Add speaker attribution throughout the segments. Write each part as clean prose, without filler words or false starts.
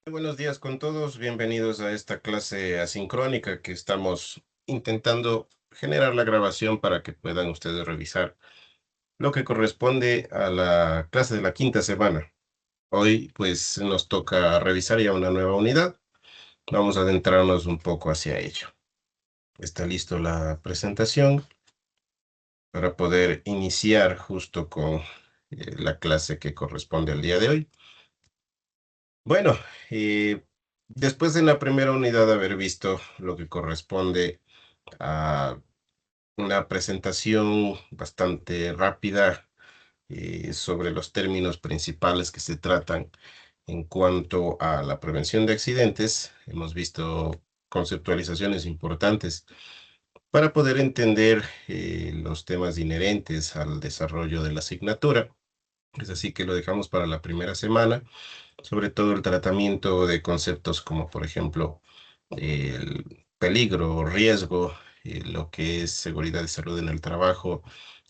Speaker 1: Muy buenos días con todos, bienvenidos a esta clase asincrónica que estamos intentando generar la grabación para que puedan ustedes revisar lo que corresponde a la clase de la quinta semana. Hoy pues nos toca revisar ya una nueva unidad. Vamos a adentrarnos un poco hacia ello. Está listo la presentación para poder iniciar justo con la clase que corresponde al día de hoy. Bueno, después de la primera unidad haber visto lo que corresponde a una presentación bastante rápida sobre los términos principales que se tratan en cuanto a la prevención de accidentes. Hemos visto conceptualizaciones importantes para poder entender los temas inherentes al desarrollo de la asignatura. Es así que lo dejamos para la primera semana, sobre todo el tratamiento de conceptos como, por ejemplo, el peligro o riesgo, lo que es seguridad y salud en el trabajo,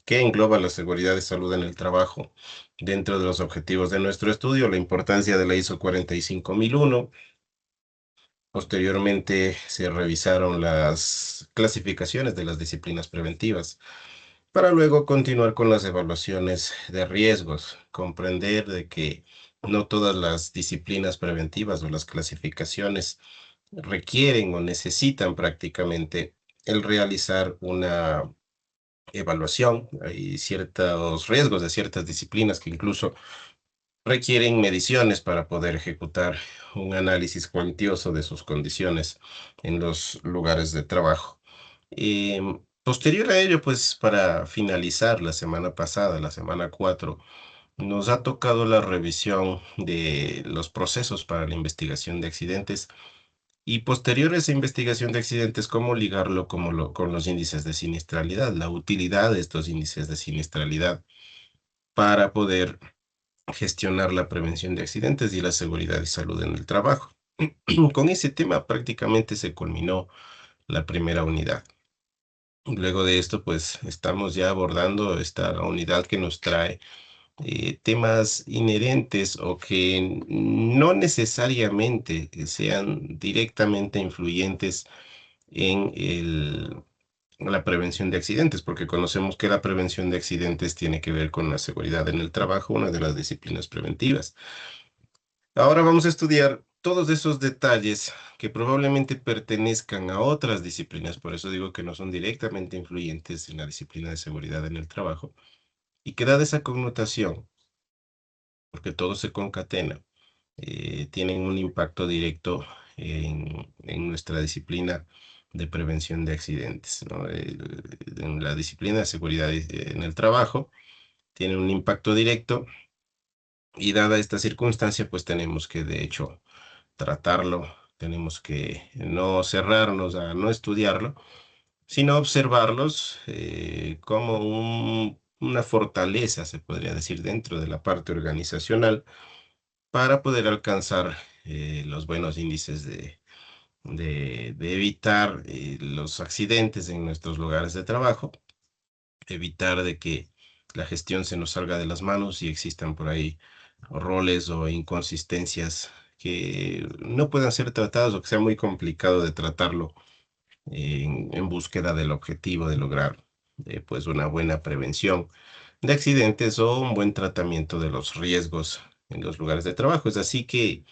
Speaker 1: que engloba la seguridad y salud en el trabajo dentro de los objetivos de nuestro estudio, la importancia de la ISO 45001. Posteriormente se revisaron las clasificaciones de las disciplinas preventivas para luego continuar con las evaluaciones de riesgos, comprender de que no todas las disciplinas preventivas o las clasificaciones requieren o necesitan prácticamente el realizar una evaluación. Hay ciertos riesgos de ciertas disciplinas que incluso requieren mediciones para poder ejecutar un análisis cuantioso de sus condiciones en los lugares de trabajo. Posterior a ello, pues para finalizar la semana pasada, la semana 4, nos ha tocado la revisión de los procesos para la investigación de accidentes y posterior a esa investigación de accidentes, cómo ligarlo con los índices de siniestralidad, la utilidad de estos índices de siniestralidad para poder gestionar la prevención de accidentes y la seguridad y salud en el trabajo. Con ese tema prácticamente se culminó la primera unidad. Luego de esto, pues estamos ya abordando esta unidad que nos trae temas inherentes o que no necesariamente sean directamente influyentes en la prevención de accidentes, porque conocemos que la prevención de accidentes tiene que ver con la seguridad en el trabajo, una de las disciplinas preventivas. Ahora vamos a estudiar todos esos detalles que probablemente pertenezcan a otras disciplinas, por eso digo que no son directamente influyentes en la disciplina de seguridad en el trabajo, y que dada esa connotación, porque todo se concatena, tienen un impacto directo en nuestra disciplina de prevención de accidentes, ¿no? En la disciplina de seguridad en el trabajo tiene un impacto directo y dada esta circunstancia, pues tenemos que de hecho tratarlo, tenemos que no cerrarnos a no estudiarlo, sino observarlos como una fortaleza, se podría decir, dentro de la parte organizacional para poder alcanzar los buenos índices de evitar los accidentes en nuestros lugares de trabajo, evitar de que la gestión se nos salga de las manos y existan por ahí roles o inconsistencias que no puedan ser tratados o que sea muy complicado de tratarlo en búsqueda del objetivo de lograr pues una buena prevención de accidentes o un buen tratamiento de los riesgos en los lugares de trabajo. Es así que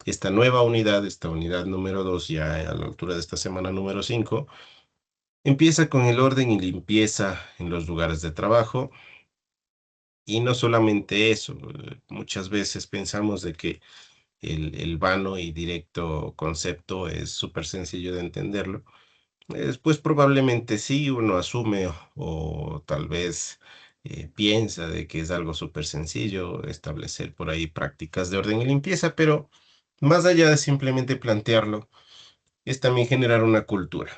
Speaker 1: esta nueva unidad, esta unidad número 2, ya a la altura de esta semana número 5, empieza con el orden y limpieza en los lugares de trabajo. Y no solamente eso, muchas veces pensamos de que el vano y directo concepto es súper sencillo de entenderlo. Pues probablemente sí, uno asume o tal vez piensa de que es algo súper sencillo establecer por ahí prácticas de orden y limpieza, pero más allá de simplemente plantearlo, es también generar una cultura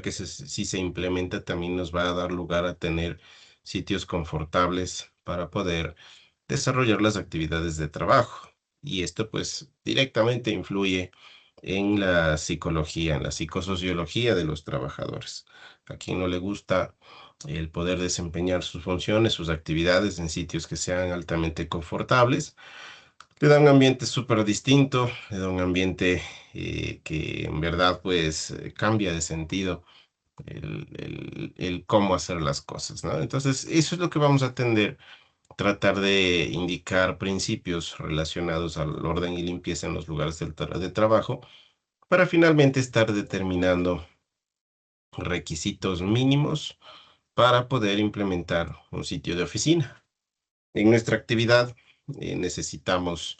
Speaker 1: que si se implementa también nos va a dar lugar a tener sitios confortables para poder desarrollar las actividades de trabajo. Y esto pues directamente influye en la psicología, en la psicosociología de los trabajadores. A quien no le gusta el poder desempeñar sus funciones, sus actividades en sitios que sean altamente confortables, Le da un ambiente súper distinto, le da un ambiente que en verdad pues cambia de sentido el cómo hacer las cosas, ¿no? Entonces, eso es lo que vamos a atender, tratar de indicar principios relacionados al orden y limpieza en los lugares de trabajo para finalmente estar determinando requisitos mínimos para poder implementar un sitio de oficina. En nuestra actividad necesitamos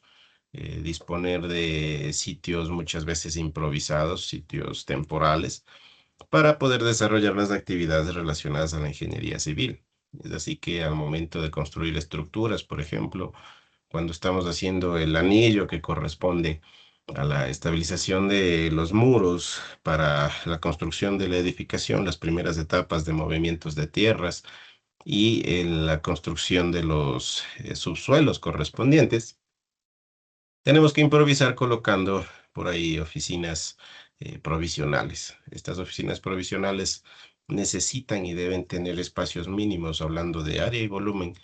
Speaker 1: disponer de sitios muchas veces improvisados, sitios temporales, para poder desarrollar las actividades relacionadas a la ingeniería civil. Es así que al momento de construir estructuras, por ejemplo, cuando estamos haciendo el anillo que corresponde a la estabilización de los muros para la construcción de la edificación, las primeras etapas de movimientos de tierras y la construcción de los subsuelos correspondientes, tenemos que improvisar colocando por ahí oficinas provisionales. Estas oficinas provisionales necesitan y deben tener espacios mínimos, hablando de área y volumen,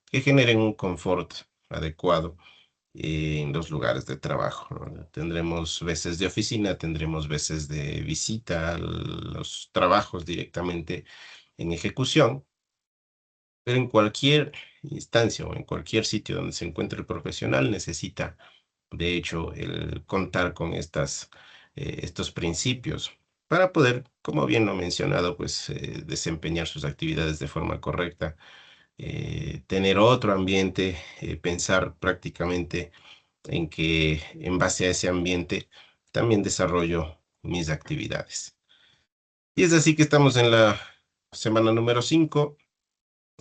Speaker 1: que generen un confort adecuado en los lugares de trabajo, ¿no? Tendremos veces de oficina, tendremos veces de visita a los trabajos directamente en ejecución, pero en cualquier instancia o en cualquier sitio donde se encuentre el profesional necesita, de hecho, el contar con estos principios para poder, como bien lo he mencionado, pues desempeñar sus actividades de forma correcta, tener otro ambiente, pensar prácticamente en que en base a ese ambiente también desarrollo mis actividades. Y es así que estamos en la semana número 5.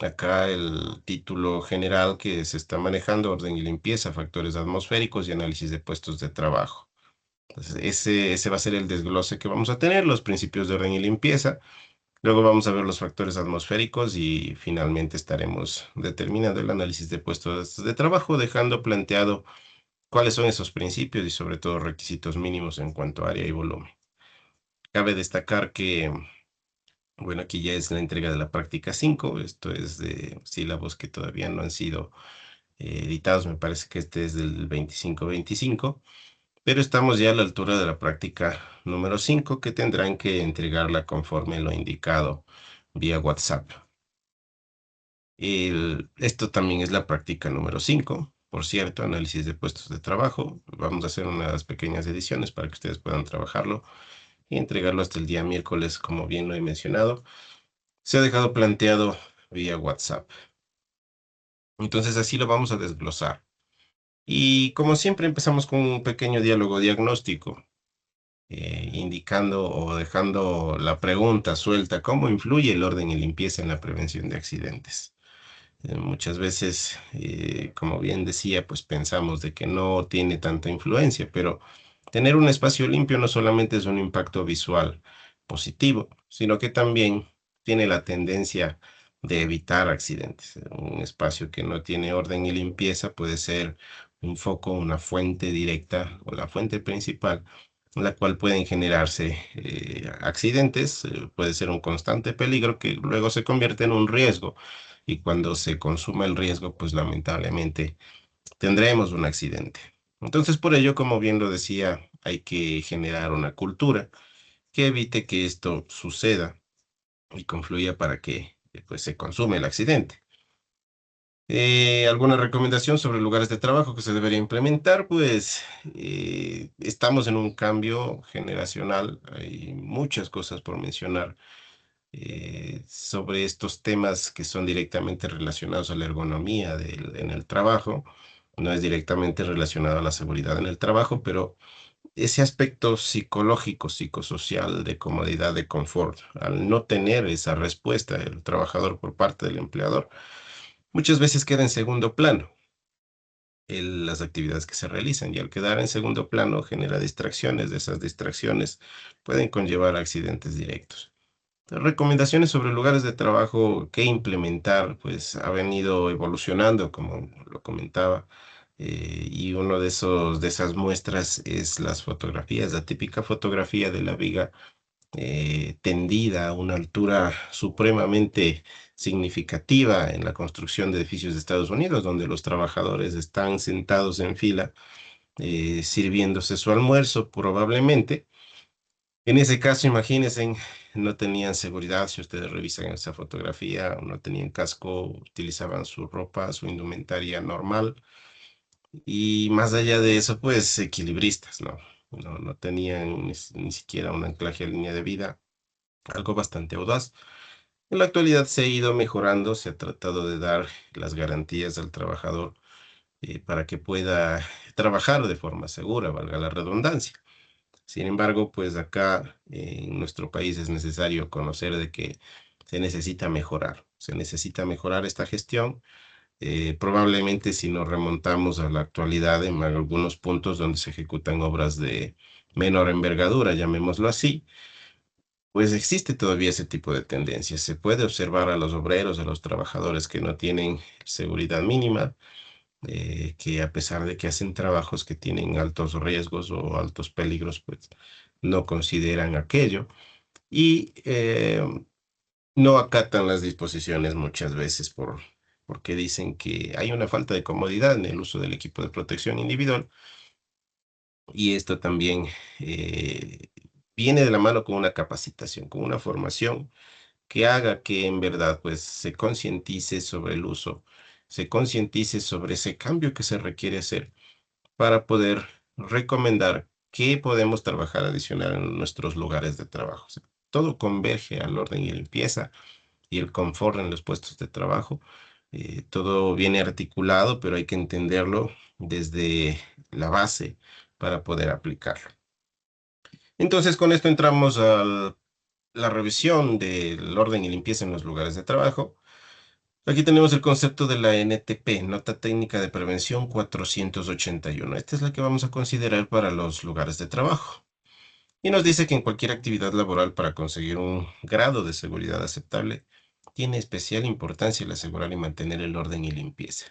Speaker 1: Acá el título general que se está manejando, orden y limpieza, factores atmosféricos y análisis de puestos de trabajo. Entonces, ese va a ser el desglose que vamos a tener, los principios de orden y limpieza. Luego vamos a ver los factores atmosféricos y finalmente estaremos determinando el análisis de puestos de trabajo, dejando planteado cuáles son esos principios y sobre todo requisitos mínimos en cuanto a área y volumen. Cabe destacar que, bueno, aquí ya es la entrega de la práctica 5. Esto es de sílabos que todavía no han sido editados, me parece que este es del 25-25, pero estamos ya a la altura de la práctica número 5 que tendrán que entregarla conforme lo indicado vía WhatsApp. Esto también es la práctica número 5, por cierto, análisis de puestos de trabajo. Vamos a hacer unas pequeñas ediciones para que ustedes puedan trabajarlo y entregarlo hasta el día miércoles, como bien lo he mencionado. Se ha dejado planteado vía WhatsApp. Entonces así lo vamos a desglosar. Y como siempre empezamos con un pequeño diálogo diagnóstico, indicando o dejando la pregunta suelta: ¿cómo influye el orden y limpieza en la prevención de accidentes? Muchas veces, como bien decía, pues pensamos de que no tiene tanta influencia, pero tener un espacio limpio no solamente es un impacto visual positivo, sino que también tiene la tendencia de evitar accidentes. Un espacio que no tiene orden y limpieza puede ser un foco, una fuente directa o la fuente principal, en la cual pueden generarse accidentes. Puede ser un constante peligro que luego se convierte en un riesgo, y cuando se consuma el riesgo, pues lamentablemente tendremos un accidente. Entonces, por ello, como bien lo decía, hay que generar una cultura que evite que esto suceda y confluya para que pues, se consume el accidente. ¿Alguna recomendación sobre lugares de trabajo que se debería implementar? Pues estamos en un cambio generacional, hay muchas cosas por mencionar sobre estos temas que son directamente relacionados a la ergonomía en el trabajo. No es directamente relacionado a la seguridad en el trabajo, pero ese aspecto psicológico, psicosocial, de comodidad, de confort, al no tener esa respuesta del trabajador por parte del empleador, muchas veces queda en segundo plano las actividades que se realizan, y al quedar en segundo plano genera distracciones. De esas distracciones pueden conllevar accidentes directos. Recomendaciones sobre lugares de trabajo que implementar, pues ha venido evolucionando, como lo comentaba, y uno de esas muestras es las fotografías, la típica fotografía de la viga tendida a una altura supremamente significativa en la construcción de edificios de Estados Unidos, donde los trabajadores están sentados en fila sirviéndose su almuerzo probablemente. En ese caso, imagínense, no tenían seguridad, si ustedes revisan esa fotografía, no tenían casco, utilizaban su ropa, su indumentaria normal, y más allá de eso, pues equilibristas, ¿no? No tenían ni siquiera un anclaje a línea de vida, algo bastante audaz. En la actualidad se ha ido mejorando, se ha tratado de dar las garantías al trabajador para que pueda trabajar de forma segura, valga la redundancia. Sin embargo, pues acá en nuestro país es necesario conocer de que se necesita mejorar esta gestión. Probablemente si nos remontamos a la actualidad en algunos puntos donde se ejecutan obras de menor envergadura, llamémoslo así, pues existe todavía ese tipo de tendencias. Se puede observar a los obreros, a los trabajadores que no tienen seguridad mínima, que a pesar de que hacen trabajos que tienen altos riesgos o altos peligros, pues no consideran aquello y no acatan las disposiciones muchas veces porque dicen que hay una falta de comodidad en el uso del equipo de protección individual y esto también eh, viene de la mano con una capacitación, con una formación que haga que en verdad pues se concientice sobre el uso, se concientice sobre ese cambio que se requiere hacer para poder recomendar qué podemos trabajar adicional en nuestros lugares de trabajo. O sea, todo converge al orden y limpieza y el confort en los puestos de trabajo. Todo viene articulado, pero hay que entenderlo desde la base para poder aplicarlo. Entonces, con esto entramos a la revisión del orden y limpieza en los lugares de trabajo. Aquí tenemos el concepto de la NTP, Nota Técnica de Prevención 481. Esta es la que vamos a considerar para los lugares de trabajo. Y nos dice que en cualquier actividad laboral para conseguir un grado de seguridad aceptable, tiene especial importancia el asegurar y mantener el orden y limpieza.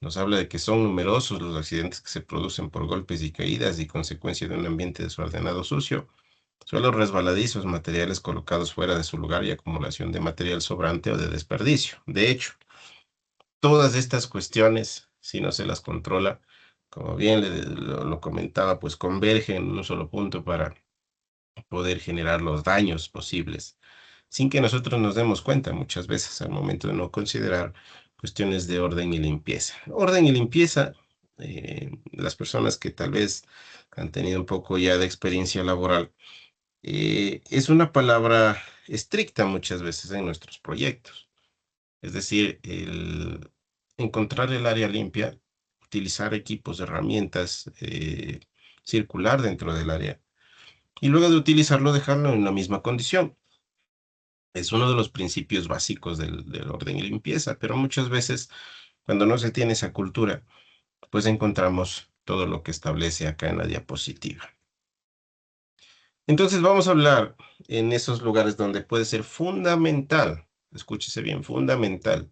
Speaker 1: Nos habla de que son numerosos los accidentes que se producen por golpes y caídas y consecuencia de un ambiente desordenado sucio, suelos resbaladizos, materiales colocados fuera de su lugar y acumulación de material sobrante o de desperdicio. De hecho, todas estas cuestiones, si no se las controla, como bien lo comentaba, pues convergen en un solo punto para poder generar los daños posibles, sin que nosotros nos demos cuenta muchas veces al momento de no considerar cuestiones de orden y limpieza. Orden y limpieza, las personas que tal vez han tenido un poco ya de experiencia laboral, es una palabra estricta muchas veces en nuestros proyectos. Es decir, el encontrar el área limpia, utilizar equipos, herramientas, circular dentro del área y luego de utilizarlo dejarlo en la misma condición. Es uno de los principios básicos del orden y limpieza, pero muchas veces cuando no se tiene esa cultura, pues encontramos todo lo que establece acá en la diapositiva. Entonces vamos a hablar en esos lugares donde puede ser fundamental, escúchese bien, fundamental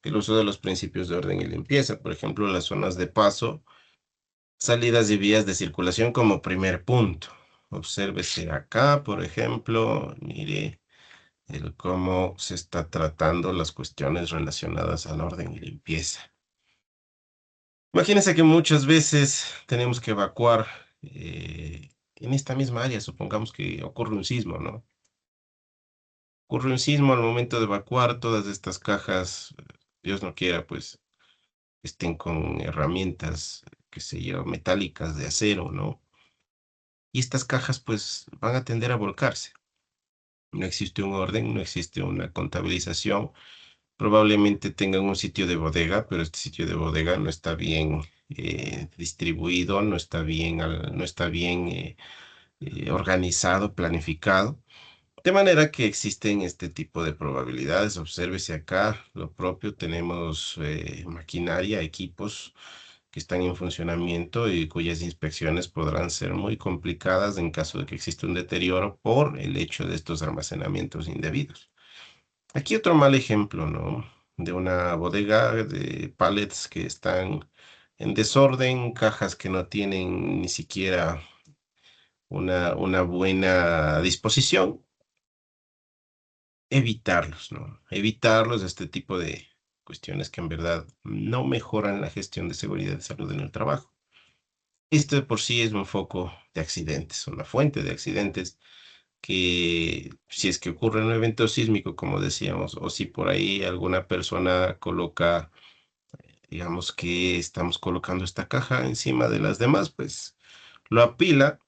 Speaker 1: el uso de los principios de orden y limpieza, por ejemplo, las zonas de paso, salidas y vías de circulación como primer punto. Obsérvese acá, por ejemplo, mire el cómo se está tratando las cuestiones relacionadas al orden y limpieza. Imagínense que muchas veces tenemos que evacuar en esta misma área, supongamos que ocurre un sismo, ¿no? Ocurre un sismo al momento de evacuar todas estas cajas, Dios no quiera, pues estén con herramientas, qué sé yo, metálicas de acero, ¿no? Y estas cajas pues van a tender a volcarse. No existe un orden, no existe una contabilización. Probablemente tengan un sitio de bodega, pero este sitio de bodega no está bien distribuido, no está bien organizado, planificado. De manera que existen este tipo de probabilidades. Obsérvese acá, lo propio, tenemos maquinaria, equipos que están en funcionamiento y cuyas inspecciones podrán ser muy complicadas en caso de que exista un deterioro por el hecho de estos almacenamientos indebidos. Aquí otro mal ejemplo, ¿no? De una bodega de pallets que están en desorden, cajas que no tienen ni siquiera una buena disposición, evitarlos, ¿no? Evitarlos, este tipo de cuestiones que en verdad no mejoran la gestión de seguridad y salud en el trabajo. Esto de por sí es un foco de accidentes, una fuente de accidentes que si es que ocurre un evento sísmico, como decíamos, o si por ahí alguna persona coloca, digamos que estamos colocando esta caja encima de las demás, pues lo apila,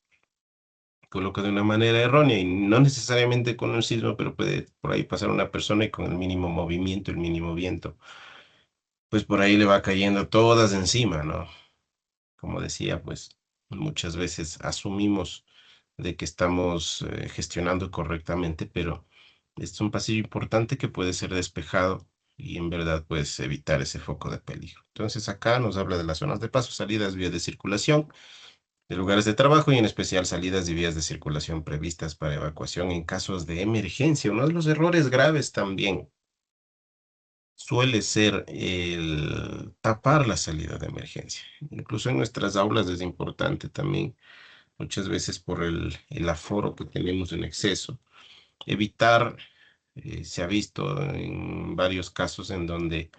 Speaker 1: coloca de una manera errónea y no necesariamente con un sismo, pero puede por ahí pasar una persona y con el mínimo movimiento, el mínimo viento, pues por ahí le va cayendo todas encima, ¿no? Como decía, pues muchas veces asumimos de que estamos gestionando correctamente, pero es un pasillo importante que puede ser despejado y en verdad puedes evitar ese foco de peligro. Entonces acá nos habla de las zonas de paso, salidas, vías de circulación, de lugares de trabajo y en especial salidas y vías de circulación previstas para evacuación en casos de emergencia. Uno de los errores graves también suele ser el tapar la salida de emergencia. Incluso en nuestras aulas es importante también, muchas veces por el aforo que tenemos en exceso, evitar, se ha visto en varios casos en donde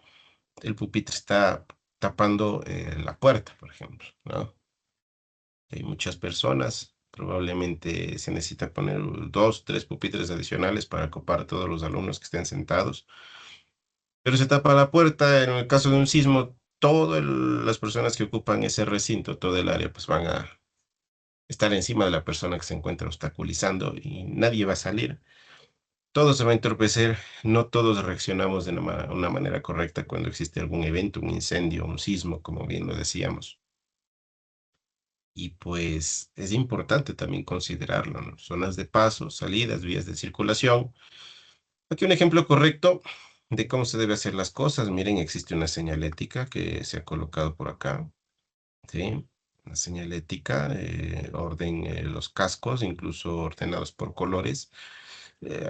Speaker 1: el pupitre está tapando la puerta, por ejemplo, ¿no? Hay muchas personas, probablemente se necesita poner dos, tres pupitres adicionales para ocupar todos los alumnos que estén sentados, pero se tapa la puerta. En el caso de un sismo, todas las personas que ocupan ese recinto, todo el área, pues van a estar encima de la persona que se encuentra obstaculizando y nadie va a salir. Todo se va a entorpecer, no todos reaccionamos de una manera correcta cuando existe algún evento, un incendio, un sismo, como bien lo decíamos. Y pues es importante también considerarlo, ¿no? Zonas de paso, salidas, vías de circulación. Aquí un ejemplo correcto de cómo se debe hacer las cosas. Miren, existe una señalética que se ha colocado por acá, ¿sí? Una señalética, orden, los cascos, incluso ordenados por colores.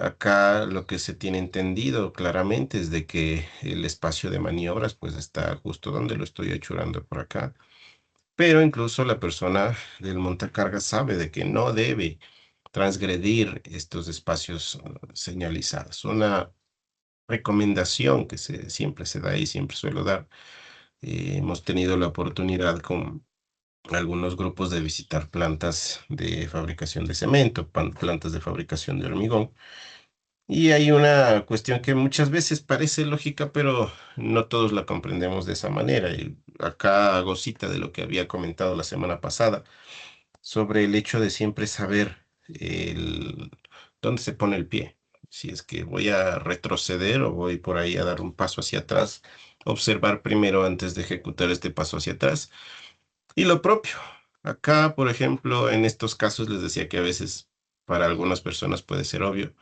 Speaker 1: Acá lo que se tiene entendido claramente es de que el espacio de maniobras pues está justo donde lo estoy achurando por acá. Pero incluso la persona del montacargas sabe de que no debe transgredir estos espacios señalizados. Una recomendación que siempre se da y siempre suelo dar. Hemos tenido la oportunidad con algunos grupos de visitar plantas de fabricación de cemento, plantas de fabricación de hormigón. Y hay una cuestión que muchas veces parece lógica, pero no todos la comprendemos de esa manera. Y acá hago cita de lo que había comentado la semana pasada sobre el hecho de siempre saber dónde se pone el pie. Si es que voy a retroceder o voy por ahí a dar un paso hacia atrás, observar primero antes de ejecutar este paso hacia atrás. Y lo propio. Acá, por ejemplo, en estos casos les decía que a veces para algunas personas puede ser obvio,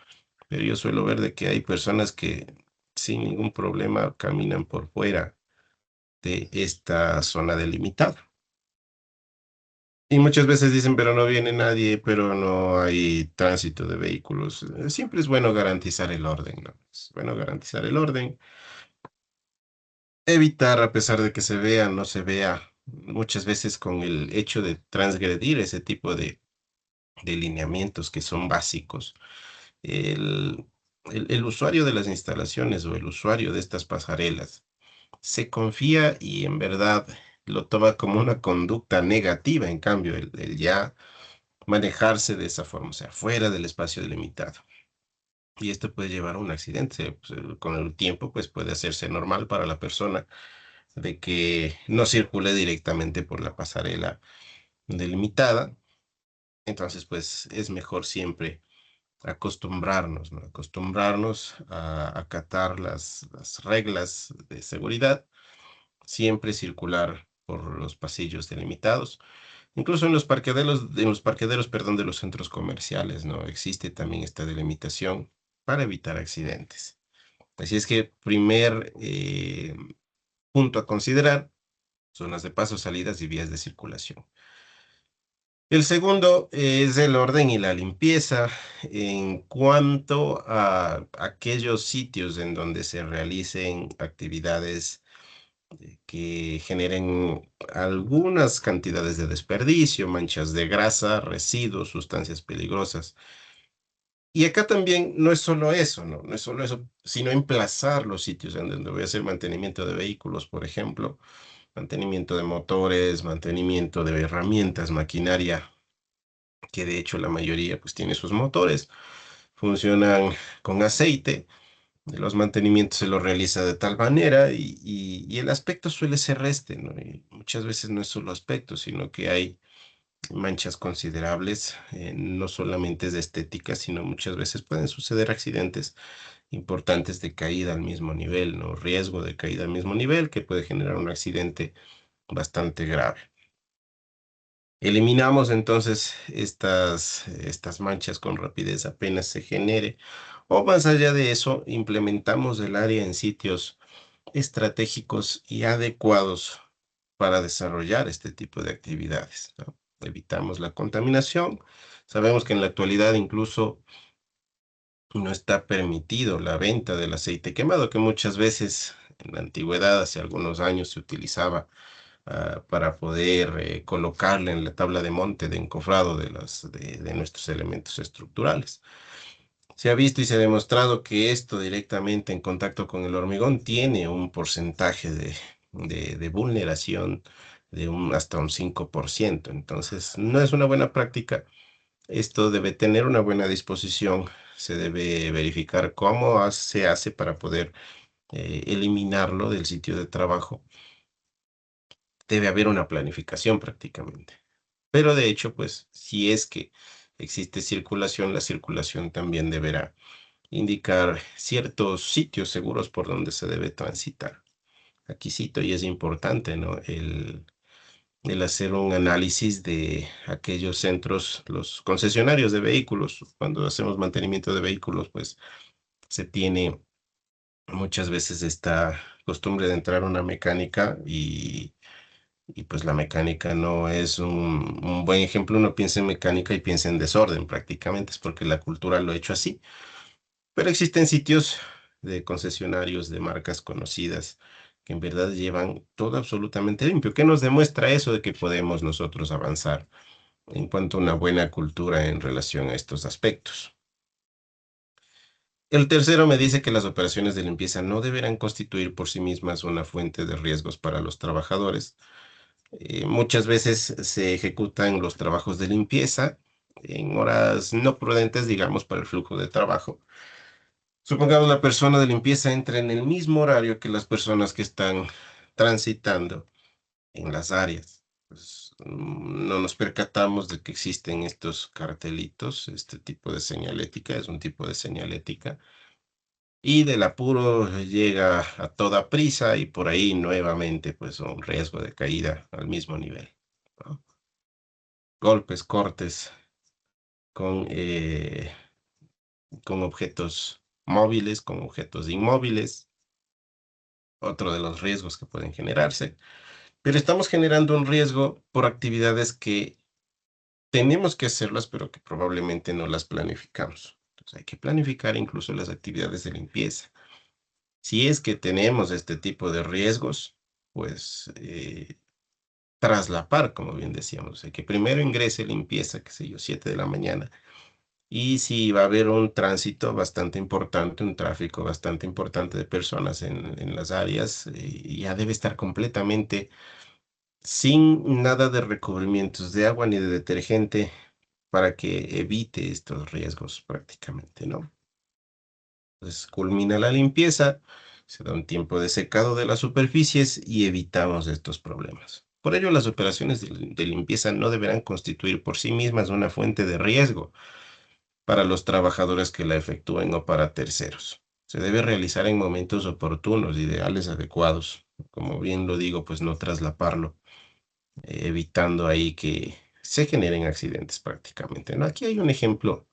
Speaker 1: pero yo suelo ver de que hay personas que sin ningún problema caminan por fuera de esta zona delimitada. Y muchas veces dicen, pero no viene nadie, pero no hay tránsito de vehículos. Siempre es bueno garantizar el orden, ¿no? Es bueno garantizar el orden, evitar, a pesar de que se vea, no se vea, muchas veces con el hecho de transgredir ese tipo de lineamientos que son básicos. El, el usuario de las instalaciones o el usuario de estas pasarelas se confía y en verdad lo toma como una conducta negativa, en cambio, el ya manejarse de esa forma, o sea, fuera del espacio delimitado. Y esto puede llevar a un accidente. Pues, con el tiempo, pues puede hacerse normal para la persona de que no circule directamente por la pasarela delimitada. Entonces, pues es mejor siempre acostumbrarnos, ¿no? Acostumbrarnos a acatar las reglas de seguridad, siempre circular por los pasillos delimitados. Incluso en los parqueaderos, perdón, de los centros comerciales, ¿no? Existe también esta delimitación para evitar accidentes. Así es que primer punto a considerar, zonas de paso, salidas y vías de circulación. El segundo es el orden y la limpieza en cuanto a aquellos sitios en donde se realicen actividades que generen algunas cantidades de desperdicio, manchas de grasa, residuos, sustancias peligrosas. Y acá también no es solo eso, ¿no? No es solo eso, sino emplazar los sitios en donde voy a hacer mantenimiento de vehículos, por ejemplo, mantenimiento de motores, mantenimiento de herramientas, maquinaria, que de hecho la mayoría pues tiene sus motores, funcionan con aceite. Los mantenimientos se los realiza de tal manera y el aspecto suele ser este, ¿no? Y muchas veces no es solo aspecto, sino que hay manchas considerables, no solamente es de estética, sino muchas veces pueden suceder accidentes importantes de caída al mismo nivel, ¿no? Riesgo de caída al mismo nivel que puede generar un accidente bastante grave. Eliminamos entonces estas manchas con rapidez apenas se genere, o más allá de eso, implementamos el área en sitios estratégicos y adecuados para desarrollar este tipo de actividades, ¿no? Evitamos la contaminación. Sabemos que en la actualidad incluso no está permitido la venta del aceite quemado, que muchas veces en la antigüedad, hace algunos años, se utilizaba para poder colocarle en la tabla de monte de encofrado de nuestros elementos estructurales. Se ha visto y se ha demostrado que esto directamente en contacto con el hormigón tiene un porcentaje de vulneración de hasta un 5%. Entonces, no es una buena práctica. Esto debe tener una buena disposición. Se debe verificar cómo se hace para poder eliminarlo del sitio de trabajo. Debe haber una planificación prácticamente. Pero de hecho, pues, si es que existe circulación, la circulación también deberá indicar ciertos sitios seguros por donde se debe transitar. Aquí cito, y es importante, ¿no? El hacer un análisis de aquellos centros, los concesionarios de vehículos. Cuando hacemos mantenimiento de vehículos, pues se tiene muchas veces esta costumbre de entrar a una mecánica y pues la mecánica no es un buen ejemplo. Uno piensa en mecánica y piensa en desorden prácticamente, es porque la cultura lo ha hecho así. Pero existen sitios de concesionarios de marcas conocidas que en verdad llevan todo absolutamente limpio. ¿Qué nos demuestra eso de que podemos nosotros avanzar en cuanto a una buena cultura en relación a estos aspectos? El tercero me dice que las operaciones de limpieza no deberán constituir por sí mismas una fuente de riesgos para los trabajadores. Muchas veces se ejecutan los trabajos de limpieza en horas no prudentes, digamos, para el flujo de trabajo. Supongamos la persona de limpieza entra en el mismo horario que las personas que están transitando en las áreas. Pues, no nos percatamos de que existen estos cartelitos, este tipo de señalética, es un tipo de señalética, y del apuro llega a toda prisa y por ahí nuevamente pues un riesgo de caída al mismo nivel, ¿no? Golpes, cortes con, eh, con objetos móviles, con objetos inmóviles, otro de los riesgos que pueden generarse, pero estamos generando un riesgo por actividades que tenemos que hacerlas, pero que probablemente no las planificamos. Entonces hay que planificar incluso las actividades de limpieza. Si es que tenemos este tipo de riesgos, pues traslapar, como bien decíamos, o sea, que primero ingrese limpieza, qué sé yo, 7 de la mañana. Y si va a haber un tránsito bastante importante, un tráfico bastante importante de personas en las áreas, ya debe estar completamente sin nada de recubrimientos de agua ni de detergente para que evite estos riesgos prácticamente, ¿no? Entonces culmina la limpieza, se da un tiempo de secado de las superficies y evitamos estos problemas. Por ello, las operaciones de limpieza no deberán constituir por sí mismas una fuente de riesgo para los trabajadores que la efectúen o para terceros. Se debe realizar en momentos oportunos, ideales, adecuados. Como bien lo digo, pues no traslaparlo, evitando ahí que se generen accidentes prácticamente, ¿no? Aquí hay un ejemplo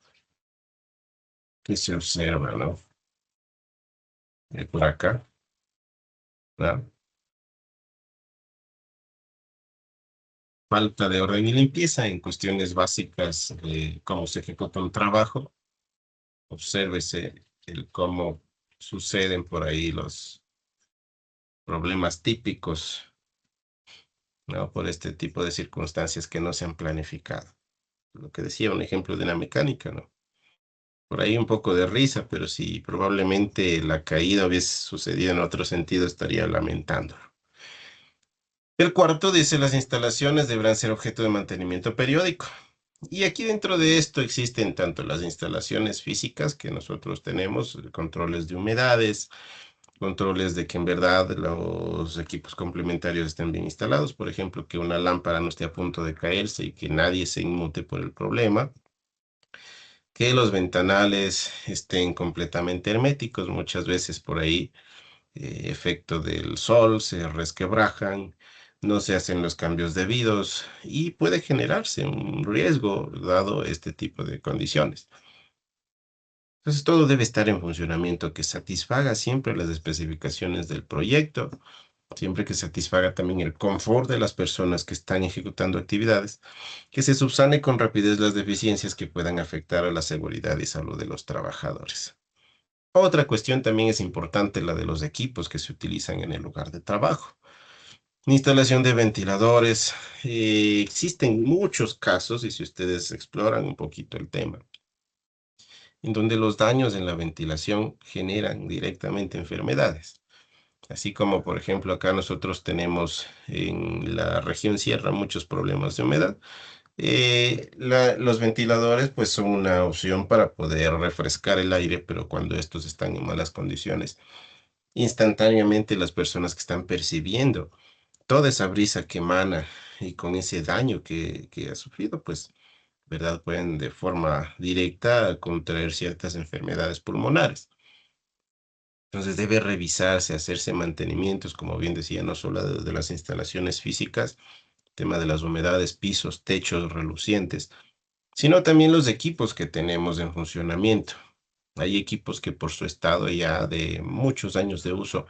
Speaker 1: que se observa, ¿no? Por acá, ¿no? Falta de orden y limpieza en cuestiones básicas, cómo se ejecuta un trabajo. Obsérvese el cómo suceden por ahí problemas típicos, ¿no? Por este tipo de circunstancias que no se han planificado. Lo que decía, un ejemplo de una mecánica, ¿no? Por ahí un poco de risa, pero si probablemente la caída hubiese sucedido en otro sentido, estaría lamentándolo. El cuarto dice, las instalaciones deberán ser objeto de mantenimiento periódico. Y aquí dentro de esto existen tanto las instalaciones físicas que nosotros tenemos, controles de humedades, controles de que en verdad los equipos complementarios estén bien instalados, por ejemplo, que una lámpara no esté a punto de caerse y que nadie se inmute por el problema, que los ventanales estén completamente herméticos, muchas veces por ahí efecto del sol se resquebrajan, no se hacen los cambios debidos y puede generarse un riesgo dado este tipo de condiciones. Entonces todo debe estar en funcionamiento que satisfaga siempre las especificaciones del proyecto, siempre que satisfaga también el confort de las personas que están ejecutando actividades, que se subsane con rapidez las deficiencias que puedan afectar a la seguridad y salud de los trabajadores. Otra cuestión también es importante, la de los equipos que se utilizan en el lugar de trabajo. Instalación de ventiladores. Existen muchos casos, y si ustedes exploran un poquito el tema, en donde los daños en la ventilación generan directamente enfermedades. Así como, por ejemplo, acá nosotros tenemos en la región sierra muchos problemas de humedad. Los ventiladores pues son una opción para poder refrescar el aire, pero cuando estos están en malas condiciones, instantáneamente las personas que están percibiendo toda esa brisa que emana y con ese daño que ha sufrido, pues, ¿verdad? Pueden de forma directa contraer ciertas enfermedades pulmonares. Entonces debe revisarse, hacerse mantenimientos, como bien decía, no solo de las instalaciones físicas, tema de las humedades, pisos, techos relucientes, sino también los equipos que tenemos en funcionamiento. Hay equipos que por su estado ya de muchos años de uso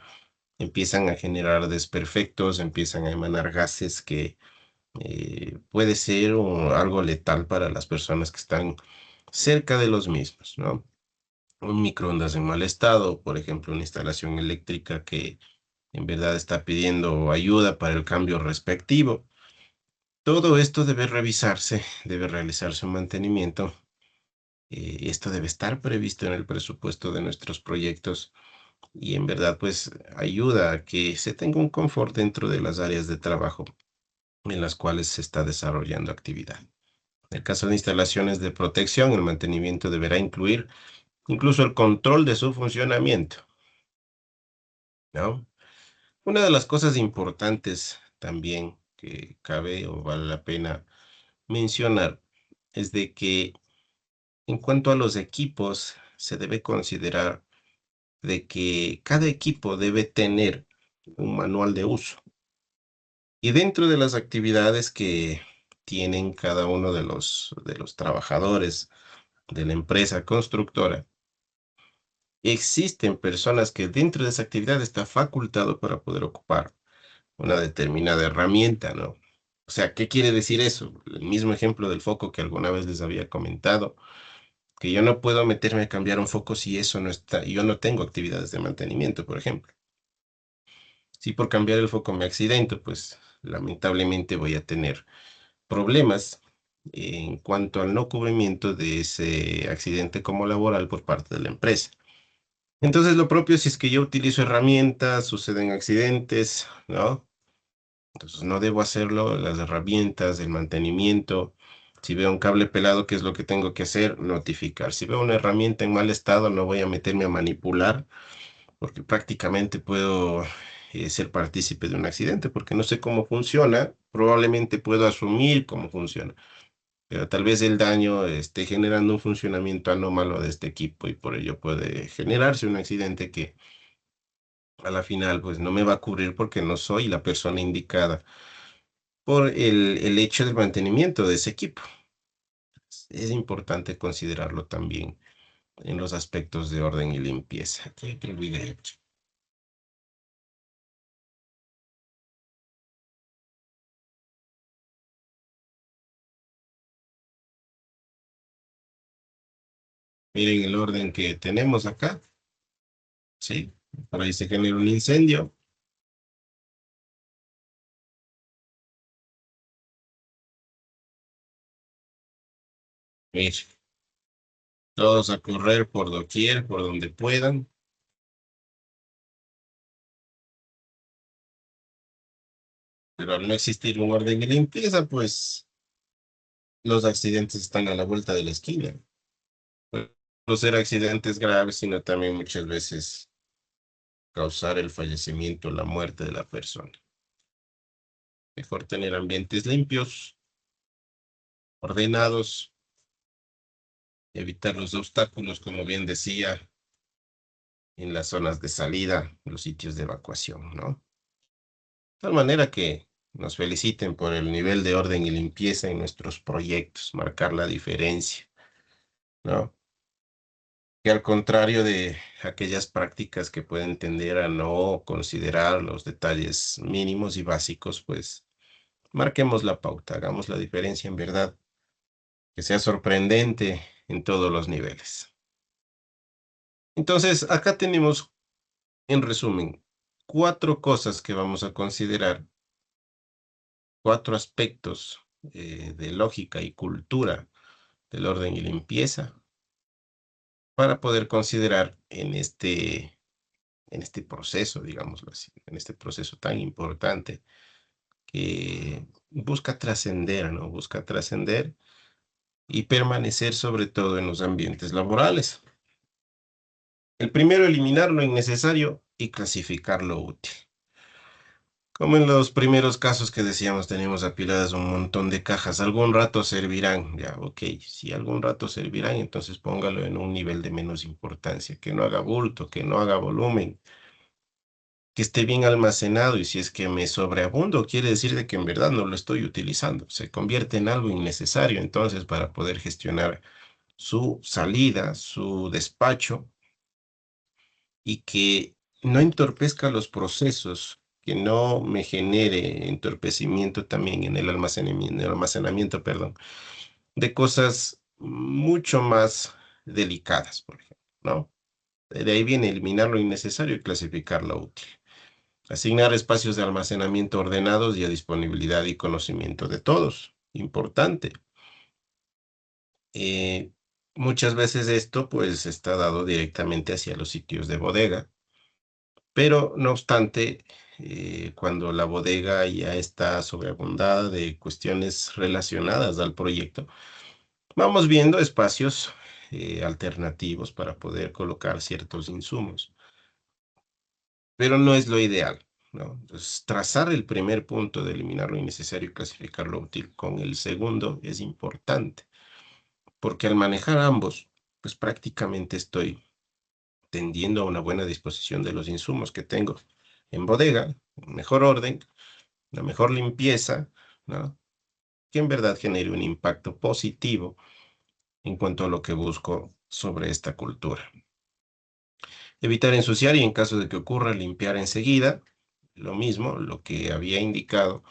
Speaker 1: empiezan a generar desperfectos, empiezan a emanar gases que puede ser algo letal para las personas que están cerca de los mismos, ¿no? Un microondas en mal estado, por ejemplo, una instalación eléctrica que en verdad está pidiendo ayuda para el cambio respectivo. Todo esto debe revisarse, debe realizarse un mantenimiento. Esto debe estar previsto en el presupuesto de nuestros proyectos y en verdad pues ayuda a que se tenga un confort dentro de las áreas de trabajo en las cuales se está desarrollando actividad. En el caso de instalaciones de protección, el mantenimiento deberá incluir incluso el control de su funcionamiento, ¿no? Una de las cosas importantes también que cabe o vale la pena mencionar es de que en cuanto a los equipos, se debe considerar de que cada equipo debe tener un manual de uso. Y dentro de las actividades que tienen cada uno de los trabajadores de la empresa constructora, existen personas que dentro de esa actividad está facultado para poder ocupar una determinada herramienta, ¿no? O sea, ¿qué quiere decir eso? El mismo ejemplo del foco que alguna vez les había comentado, que yo no puedo meterme a cambiar un foco si eso no está, yo no tengo actividades de mantenimiento, por ejemplo. Si por cambiar el foco me accidento, pues lamentablemente voy a tener problemas en cuanto al no cubrimiento de ese accidente como laboral por parte de la empresa. Entonces, lo propio si es que yo utilizo herramientas, suceden accidentes, ¿no? Entonces, no debo hacerlo, las herramientas, el mantenimiento. Si veo un cable pelado, ¿qué es lo que tengo que hacer? Notificar. Si veo una herramienta en mal estado, no voy a meterme a manipular, porque prácticamente puedo ser partícipe de un accidente, porque no sé cómo funciona. Probablemente puedo asumir cómo funciona, pero tal vez el daño esté generando un funcionamiento anómalo de este equipo y por ello puede generarse un accidente que a la final pues no me va a cubrir porque no soy la persona indicada por el hecho del mantenimiento de ese equipo. Es importante considerarlo también en los aspectos de orden y limpieza. Creo que olvidé. Miren el orden que tenemos acá, ¿sí? Por ahí se genera un incendio. Ir todos a correr por doquier, por donde puedan, pero al no existir un orden y limpieza, pues los accidentes están a la vuelta de la esquina. No ser accidentes graves, sino también muchas veces causar el fallecimiento, la muerte de la persona. Mejor tener ambientes limpios, ordenados, evitar los obstáculos, como bien decía, en las zonas de salida, los sitios de evacuación, ¿no? De tal manera que nos feliciten por el nivel de orden y limpieza en nuestros proyectos, marcar la diferencia, ¿no? Que al contrario de aquellas prácticas que pueden tender a no considerar los detalles mínimos y básicos, pues marquemos la pauta, hagamos la diferencia en verdad, que sea sorprendente en todos los niveles. Entonces, acá tenemos, en resumen, cuatro cosas que vamos a considerar, cuatro aspectos de lógica y cultura del orden y limpieza para poder considerar en este proceso, digámoslo así, en este proceso tan importante que busca trascender, ¿no? Busca trascender y permanecer sobre todo en los ambientes laborales. El primero, eliminar lo innecesario y clasificar lo útil. Como en los primeros casos que decíamos, tenemos apiladas un montón de cajas. Algún rato servirán, ya, ok. Si algún rato servirán, entonces póngalo en un nivel de menos importancia, que no haga bulto, que no haga volumen, que esté bien almacenado y si es que me sobreabundo, quiere decir de que en verdad no lo estoy utilizando. Se convierte en algo innecesario entonces para poder gestionar su salida, su despacho y que no entorpezca los procesos, que no me genere entorpecimiento también en el almacenamiento, perdón, de cosas mucho más delicadas, por ejemplo, ¿no? De ahí viene eliminar lo innecesario y clasificar lo útil. Asignar espacios de almacenamiento ordenados y a disponibilidad y conocimiento de todos. Importante. Eh, Muchas veces esto pues está dado directamente hacia los sitios de bodega, pero no obstante, cuando la bodega ya está sobreabundada de cuestiones relacionadas al proyecto, vamos viendo espacios alternativos para poder colocar ciertos insumos, pero no es lo ideal, ¿no? Entonces, trazar el primer punto de eliminar lo innecesario y clasificar lo útil con el segundo es importante, porque al manejar ambos, pues prácticamente estoy tendiendo a una buena disposición de los insumos que tengo en bodega, en mejor orden, una mejor limpieza, ¿no? Que en verdad genere un impacto positivo en cuanto a lo que busco sobre esta cultura. Evitar ensuciar y en caso de que ocurra, limpiar enseguida. Lo mismo, lo que había indicado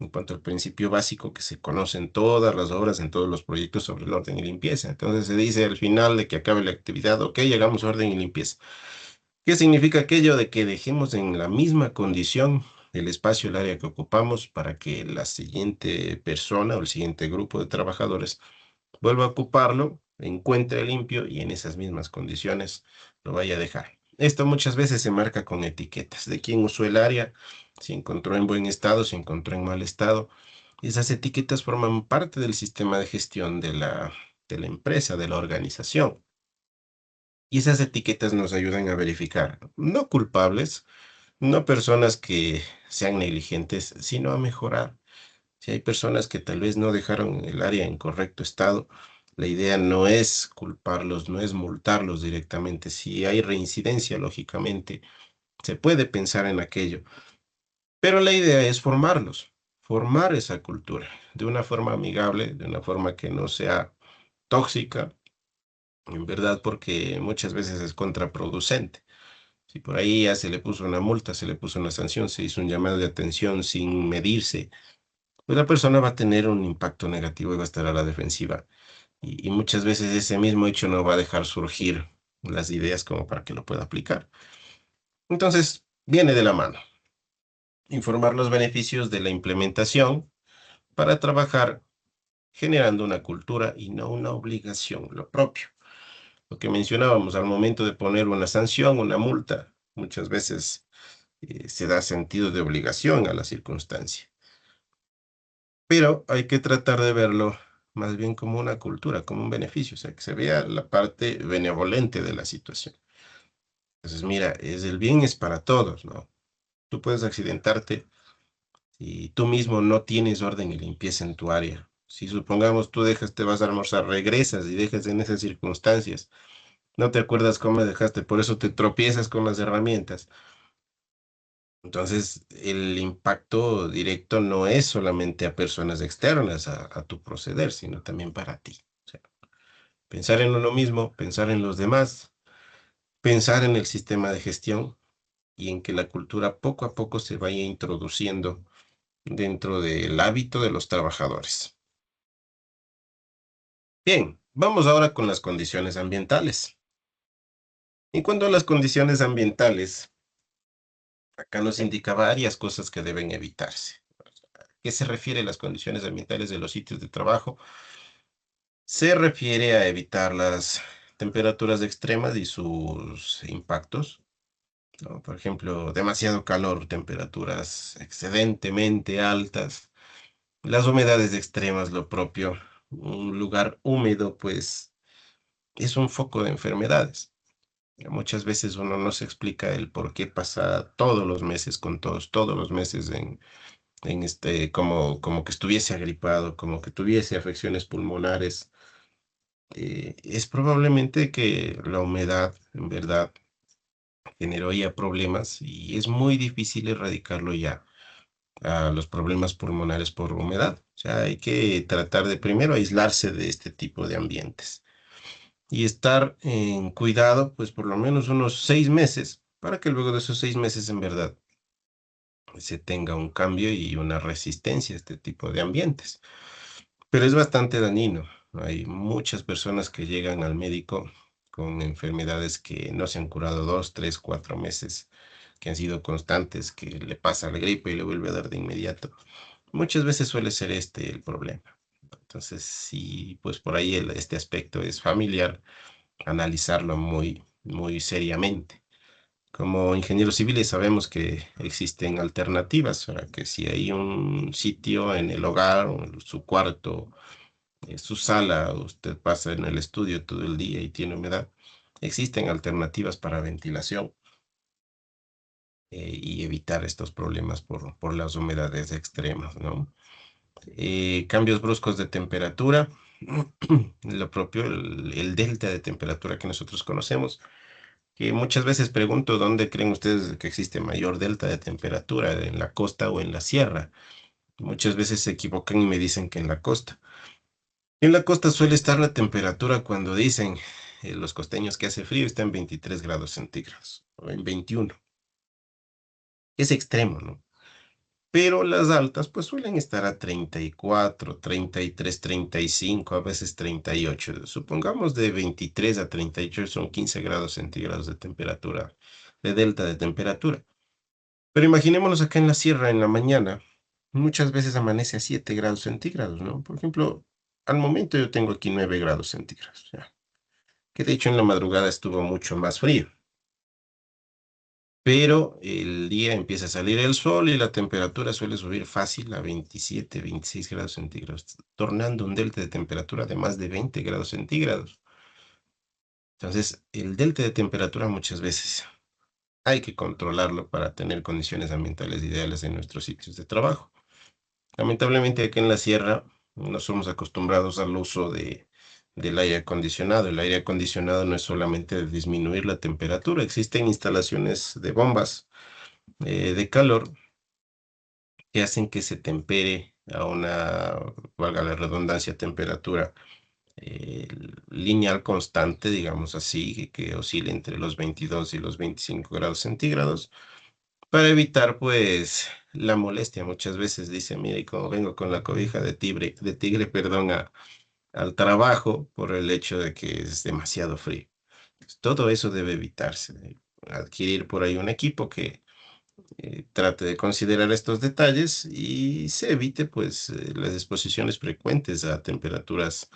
Speaker 1: en cuanto al principio básico que se conoce en todas las obras, en todos los proyectos sobre el orden y limpieza. Entonces se dice al final de que acabe la actividad, ok, llegamos a orden y limpieza. ¿Qué significa aquello de que dejemos en la misma condición el espacio, el área que ocupamos para que la siguiente persona o el siguiente grupo de trabajadores vuelva a ocuparlo, encuentre limpio y en esas mismas condiciones lo vaya a dejar? Esto muchas veces se marca con etiquetas de quién usó el área, si encontró en buen estado, si encontró en mal estado. Y esas etiquetas forman parte del sistema de gestión de la empresa, de la organización. Y esas etiquetas nos ayudan a verificar, no culpables, no personas que sean negligentes, sino a mejorar. Si hay personas que tal vez no dejaron el área en correcto estado, la idea no es culparlos, no es multarlos directamente. Si hay reincidencia, lógicamente, se puede pensar en aquello, pero la idea es formarlos, formar esa cultura de una forma amigable, de una forma que no sea tóxica, en verdad, porque muchas veces es contraproducente. Si por ahí ya se le puso una multa, se le puso una sanción, se hizo un llamado de atención sin medirse, pues la persona va a tener un impacto negativo y va a estar a la defensiva. Y muchas veces ese mismo hecho no va a dejar surgir las ideas como para que lo pueda aplicar. Entonces, viene de la mano. Informar los beneficios de la implementación para trabajar generando una cultura y no una obligación, lo propio. Lo que mencionábamos al momento de poner una sanción, una multa, muchas veces se da sentido de obligación a la circunstancia, pero hay que tratar de verlo más bien como una cultura, como un beneficio, o sea, que se vea la parte benevolente de la situación. Entonces, mira, el bien es para todos, ¿no? Tú puedes accidentarte y tú mismo no tienes orden y limpieza en tu área. Si supongamos tú dejas, te vas a almorzar, regresas y dejas en esas circunstancias, no te acuerdas cómo dejaste, por eso te tropiezas con las herramientas. Entonces, el impacto directo no es solamente a personas externas a tu proceder, sino también para ti. O sea, pensar en uno mismo, pensar en los demás, pensar en el sistema de gestión y en que la cultura poco a poco se vaya introduciendo dentro del hábito de los trabajadores. Bien, vamos ahora con las condiciones ambientales. En cuanto a las condiciones ambientales, acá nos indica varias cosas que deben evitarse. ¿Qué se refiere a las condiciones ambientales de los sitios de trabajo? Se refiere a evitar las temperaturas extremas y sus impactos, ¿no? Por ejemplo, demasiado calor, temperaturas excedentemente altas, las humedades extremas, lo propio. Un lugar húmedo, pues, es un foco de enfermedades. Muchas veces uno no se explica el por qué pasa todos los meses con todos los meses como que estuviese agripado, como que tuviese afecciones pulmonares. Es probablemente que la humedad, en verdad, generó ya problemas y es muy difícil erradicarlo ya, a los problemas pulmonares por humedad. O sea, hay que tratar de primero aislarse de este tipo de ambientes y estar en cuidado, pues por lo menos unos 6 meses, para que luego de esos 6 meses en verdad se tenga un cambio y una resistencia a este tipo de ambientes. Pero es bastante dañino. Hay muchas personas que llegan al médico con enfermedades que no se han curado 2, 3, 4 meses, que han sido constantes, que le pasa la gripe y le vuelve a dar de inmediato. Muchas veces suele ser este el problema. Entonces, sí, pues por ahí este aspecto es familiar, analizarlo muy, muy seriamente. Como ingenieros civiles sabemos que existen alternativas, para que si hay un sitio en el hogar o en su cuarto, su sala, usted pasa en el estudio todo el día y tiene humedad, existen alternativas para ventilación y evitar estos problemas por las humedades extremas, ¿no? Cambios bruscos de temperatura, lo propio, el delta de temperatura que nosotros conocemos, que muchas veces pregunto dónde creen ustedes que existe mayor delta de temperatura, en la costa o en la sierra. Muchas veces se equivocan y me dicen que en la costa. En la costa suele estar la temperatura cuando dicen los costeños que hace frío está en 23 grados centígrados o en 21. Es extremo, ¿no? Pero las altas pues suelen estar a 34, 33, 35, a veces 38. Supongamos de 23 a 38 son 15 grados centígrados de temperatura, de delta de temperatura. Pero imaginémonos acá en la sierra en la mañana, muchas veces amanece a 7 grados centígrados, ¿no? Por ejemplo, al momento yo tengo aquí 9 grados centígrados, ya, que de hecho en la madrugada estuvo mucho más frío. Pero el día empieza a salir el sol y la temperatura suele subir fácil a 27, 26 grados centígrados, tornando un delta de temperatura de más de 20 grados centígrados. Entonces, el delta de temperatura muchas veces hay que controlarlo para tener condiciones ambientales ideales en nuestros sitios de trabajo. Lamentablemente aquí en la sierra no somos acostumbrados al uso del aire acondicionado. El aire acondicionado no es solamente disminuir la temperatura, existen instalaciones de bombas de calor que hacen que se tempere a una, valga la redundancia, temperatura eh, lineal constante, digamos así, que oscile entre los 22 y los 25 grados centígrados, para evitar pues la molestia. Muchas veces dice, mire, como vengo con la cobija de tigre, perdón, al trabajo por el hecho de que es demasiado frío. Pues, todo eso debe evitarse. Adquirir por ahí un equipo que trate de considerar estos detalles y se evite pues las exposiciones frecuentes a temperaturas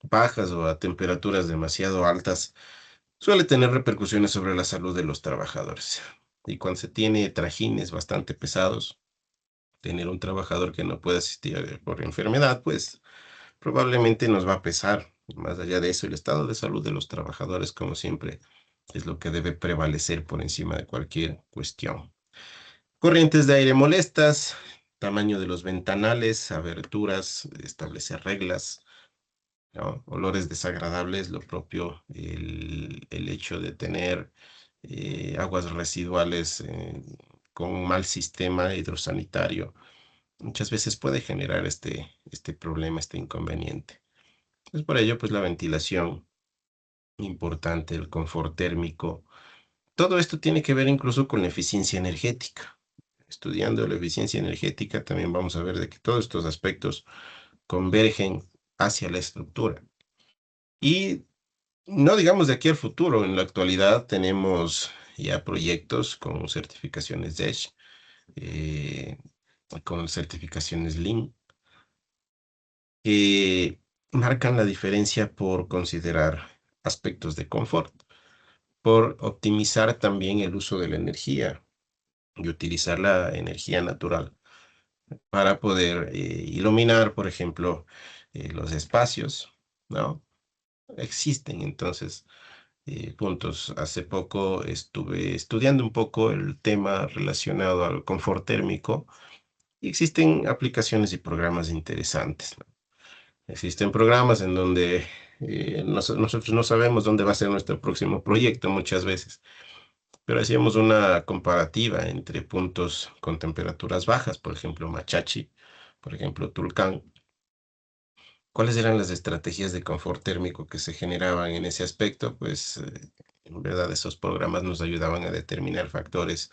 Speaker 1: bajas o a temperaturas demasiado altas. Suele tener repercusiones sobre la salud de los trabajadores. Y cuando se tiene trajines bastante pesados, tener un trabajador que no puede asistir por enfermedad, pues probablemente nos va a pesar. Más allá de eso, el estado de salud de los trabajadores, como siempre, es lo que debe prevalecer por encima de cualquier cuestión. Corrientes de aire molestas, tamaño de los ventanales, aberturas, establecer reglas, ¿no? Olores desagradables, lo propio, el hecho de tener aguas residuales con un mal sistema hidrosanitario, muchas veces puede generar este problema, este inconveniente. Entonces, por ello, pues la ventilación, importante, el confort térmico, todo esto tiene que ver incluso con la eficiencia energética. Estudiando la eficiencia energética, también vamos a ver de que todos estos aspectos convergen hacia la estructura. Y no digamos de aquí al futuro, en la actualidad tenemos ya proyectos con certificaciones DESH, eh, con certificaciones Lean, que marcan la diferencia por considerar aspectos de confort, por optimizar también el uso de la energía y utilizar la energía natural para poder iluminar, por ejemplo, los espacios, ¿no? Existen entonces puntos. Hace poco estuve estudiando un poco el tema relacionado al confort térmico y existen aplicaciones y programas interesantes, ¿no? Existen programas en donde nosotros no sabemos dónde va a ser nuestro próximo proyecto muchas veces, pero hacíamos una comparativa entre puntos con temperaturas bajas, por ejemplo, Machachi, por ejemplo, Tulcán. ¿Cuáles eran las estrategias de confort térmico que se generaban en ese aspecto? Pues en verdad esos programas nos ayudaban a determinar factores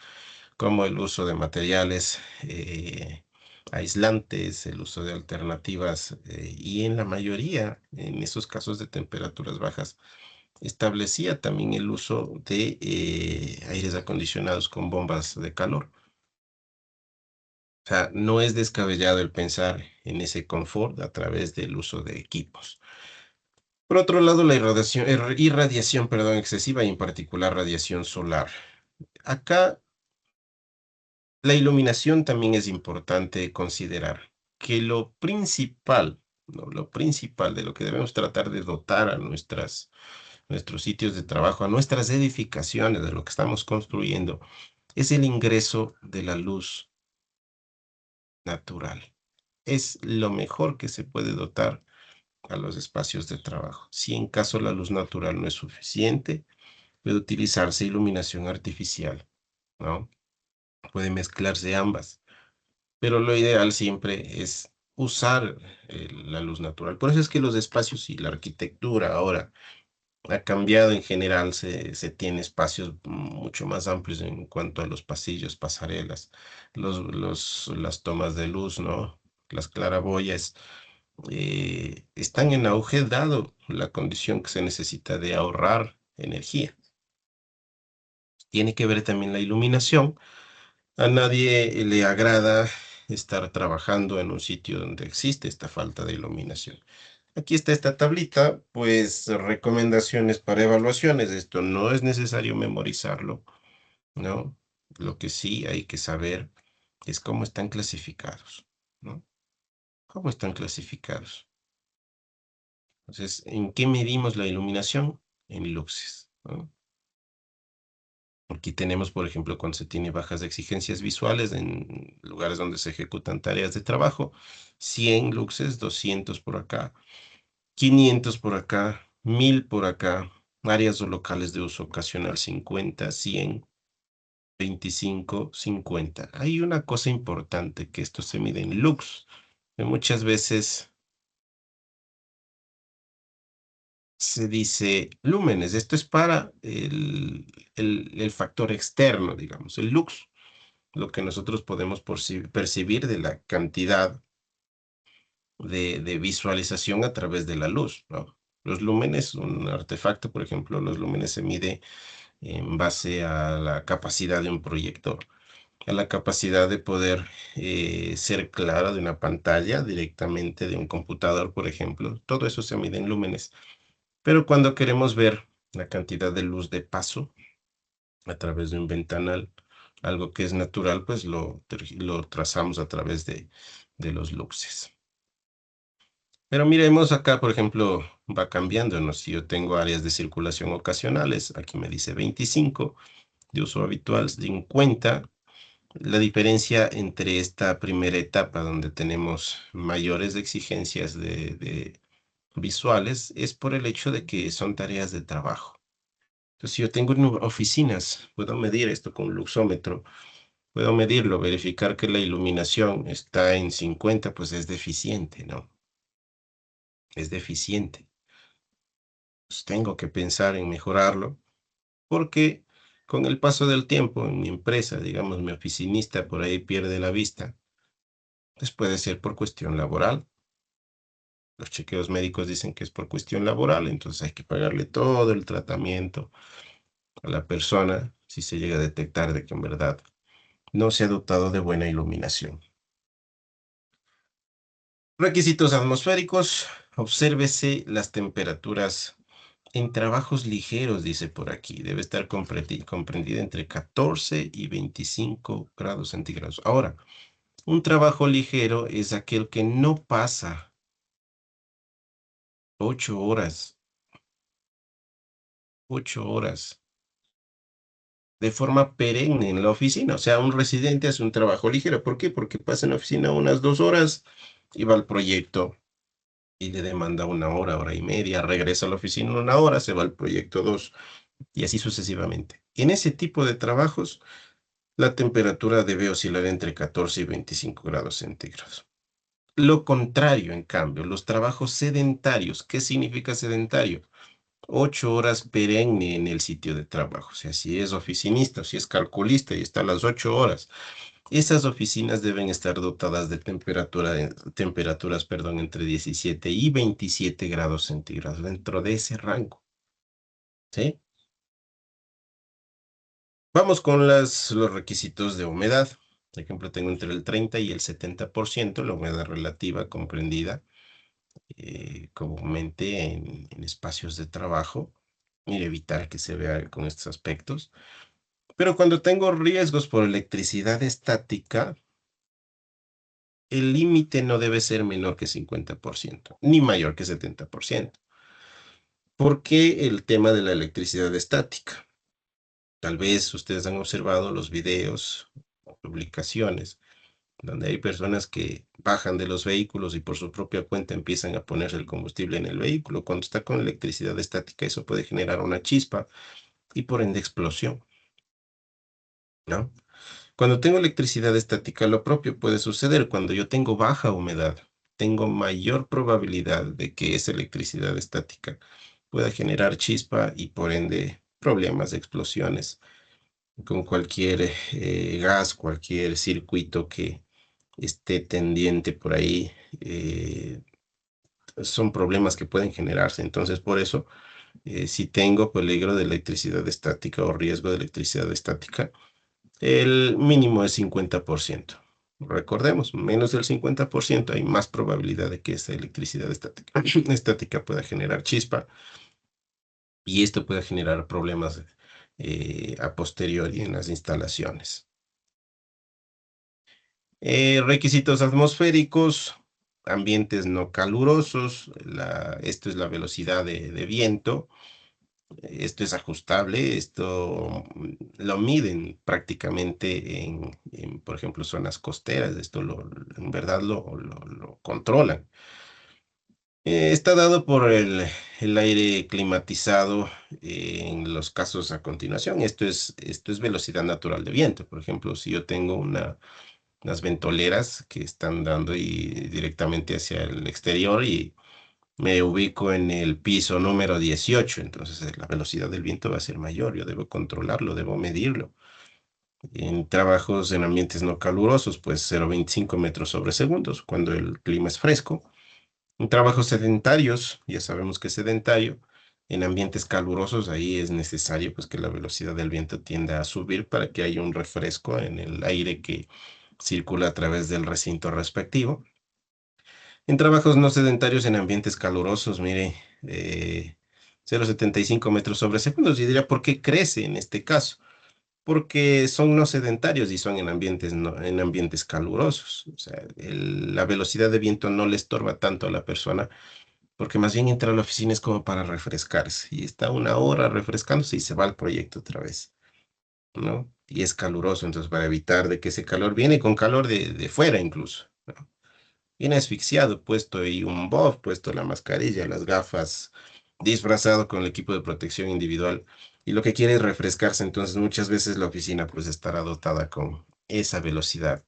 Speaker 1: como el uso de materiales aislantes, el uso de alternativas y en la mayoría, en esos casos de temperaturas bajas, establecía también el uso de aires acondicionados con bombas de calor. O sea, no es descabellado el pensar en ese confort a través del uso de equipos. Por otro lado, la irradiación, perdón, excesiva y en particular radiación solar. Acá la iluminación también es importante considerar que lo principal, ¿no? Lo principal de lo que debemos tratar de dotar a nuestros sitios de trabajo, a nuestras edificaciones, de lo que estamos construyendo, es el ingreso de la luz natural. Es lo mejor que se puede dotar a los espacios de trabajo. Si en caso la luz natural no es suficiente, puede utilizarse iluminación artificial, ¿no? Puede mezclarse ambas, pero lo ideal siempre es usar la luz natural. Por eso es que los espacios y la arquitectura ahora ha cambiado en general, se tiene espacios mucho más amplios en cuanto a los pasillos, pasarelas, las tomas de luz, ¿no? Las claraboyas están en auge dado la condición que se necesita de ahorrar energía. Tiene que ver también la iluminación. A nadie le agrada estar trabajando en un sitio donde existe esta falta de iluminación. Aquí está esta tablita, pues recomendaciones para evaluaciones. Esto no es necesario memorizarlo, ¿no? Lo que sí hay que saber es cómo están clasificados, ¿no? ¿Cómo están clasificados? Entonces, ¿en qué medimos la iluminación? En luxes, ¿no? Aquí tenemos, por ejemplo, cuando se tiene bajas exigencias visuales en lugares donde se ejecutan tareas de trabajo, 100 luxes, 200 por acá, 500 por acá, 1000 por acá, áreas o locales de uso ocasional 50, 100, 25, 50. Hay una cosa importante que esto se mide en lux, que muchas veces se dice lúmenes. Esto es para el factor externo, digamos, el lux, lo que nosotros podemos percibir de la cantidad de visualización a través de la luz, ¿no? Los lúmenes, un artefacto, por ejemplo, los lúmenes se mide en base a la capacidad de un proyector. a la capacidad de poder ser clara de una pantalla directamente de un computador, por ejemplo. Todo eso se mide en lúmenes. Pero cuando queremos ver la cantidad de luz de paso a través de un ventanal, algo que es natural, pues lo trazamos a través de los luxes. Pero miremos acá, por ejemplo, va cambiando, ¿no? Si yo tengo áreas de circulación ocasionales, aquí me dice 25, de uso habitual 50. La diferencia entre esta primera etapa, donde tenemos mayores exigencias de visuales, es por el hecho de que son tareas de trabajo. Entonces, si yo tengo oficinas, puedo medir esto con un luxómetro, puedo medirlo, verificar que la iluminación está en 50, pues es deficiente, ¿no? Es deficiente. Pues tengo que pensar en mejorarlo, porque con el paso del tiempo en mi empresa, digamos, mi oficinista por ahí pierde la vista, pues puede ser por cuestión laboral. Los chequeos médicos dicen que es por cuestión laboral, entonces hay que pagarle todo el tratamiento a la persona si se llega a detectar de que en verdad no se ha dotado de buena iluminación. Requisitos atmosféricos. Obsérvese las temperaturas en trabajos ligeros, dice por aquí. Debe estar comprendida entre 14 y 25 grados centígrados. Ahora, un trabajo ligero es aquel que no pasa 8 horas, 8 horas de forma perenne en la oficina. O sea, un residente hace un trabajo ligero. ¿Por qué? Porque pasa en la oficina unas 2 horas y va al proyecto y le demanda una hora, hora y media, regresa a la oficina una hora, se va al proyecto dos y así sucesivamente. En ese tipo de trabajos, la temperatura debe oscilar entre 14 y 25 grados centígrados. Lo contrario, en cambio, los trabajos sedentarios. ¿Qué significa sedentario? 8 horas perenne en el sitio de trabajo. O sea, si es oficinista o si es calculista y está a las 8 horas, esas oficinas deben estar dotadas de temperaturas, perdón, entre 17 y 27 grados centígrados, dentro de ese rango, ¿sí? Vamos con los requisitos de humedad. Por ejemplo, tengo entre el 30 y el 70% la humedad relativa comprendida comúnmente en espacios de trabajo y evitar que se vea con estos aspectos. Pero cuando tengo riesgos por electricidad estática, el límite no debe ser menor que 50%, ni mayor que 70%. ¿Por qué el tema de la electricidad estática? Tal vez ustedes han observado los videos o publicaciones donde hay personas que bajan de los vehículos y por su propia cuenta empiezan a ponerse el combustible en el vehículo. Cuando está con electricidad estática, eso puede generar una chispa y por ende explosión, ¿no? Cuando tengo electricidad estática, lo propio puede suceder. Cuando yo tengo baja humedad, tengo mayor probabilidad de que esa electricidad estática pueda generar chispa y por ende problemas de explosiones con cualquier gas, cualquier circuito que esté tendiente por ahí. Son problemas que pueden generarse. Entonces, por eso, si tengo peligro de electricidad estática o riesgo de electricidad estática, el mínimo es 50%. Recordemos, menos del 50% hay más probabilidad de que esta electricidad estática, estática pueda generar chispa y esto puede generar problemas a posteriori en las instalaciones. Requisitos atmosféricos, ambientes no calurosos, esto es la velocidad de viento, esto es ajustable, esto lo miden prácticamente por ejemplo, zonas costeras, esto en verdad lo controlan. Está dado por el aire climatizado en los casos a continuación. Esto es velocidad natural de viento. Por ejemplo, si yo tengo unas ventoleras que están dando directamente hacia el exterior y me ubico en el piso número 18, entonces la velocidad del viento va a ser mayor, yo debo controlarlo, debo medirlo. En trabajos en ambientes no calurosos, pues 0,25 metros sobre segundos, cuando el clima es fresco. En trabajos sedentarios, ya sabemos que es sedentario, En ambientes calurosos, ahí es necesario pues, que la velocidad del viento tienda a subir para que haya un refresco en el aire que circula a través del recinto respectivo. En trabajos no sedentarios en ambientes calurosos, mire, eh, 0,75 metros sobre segundos. Yo diría, ¿por qué crece en este caso? Porque son no sedentarios y son en ambientes, en ambientes calurosos. O sea, la velocidad de viento no le estorba tanto a la persona, porque más bien entra a la oficina es como para refrescarse. Y está una hora refrescándose y se va al proyecto otra vez, ¿no? Y es caluroso, entonces para evitar de que ese calor viene con calor de fuera incluso, ¿no? Viene asfixiado, puesto ahí un buff, puesto la mascarilla, las gafas, disfrazado con el equipo de protección individual. Y lo que quiere es refrescarse, entonces muchas veces la oficina pues estará dotada con esa velocidad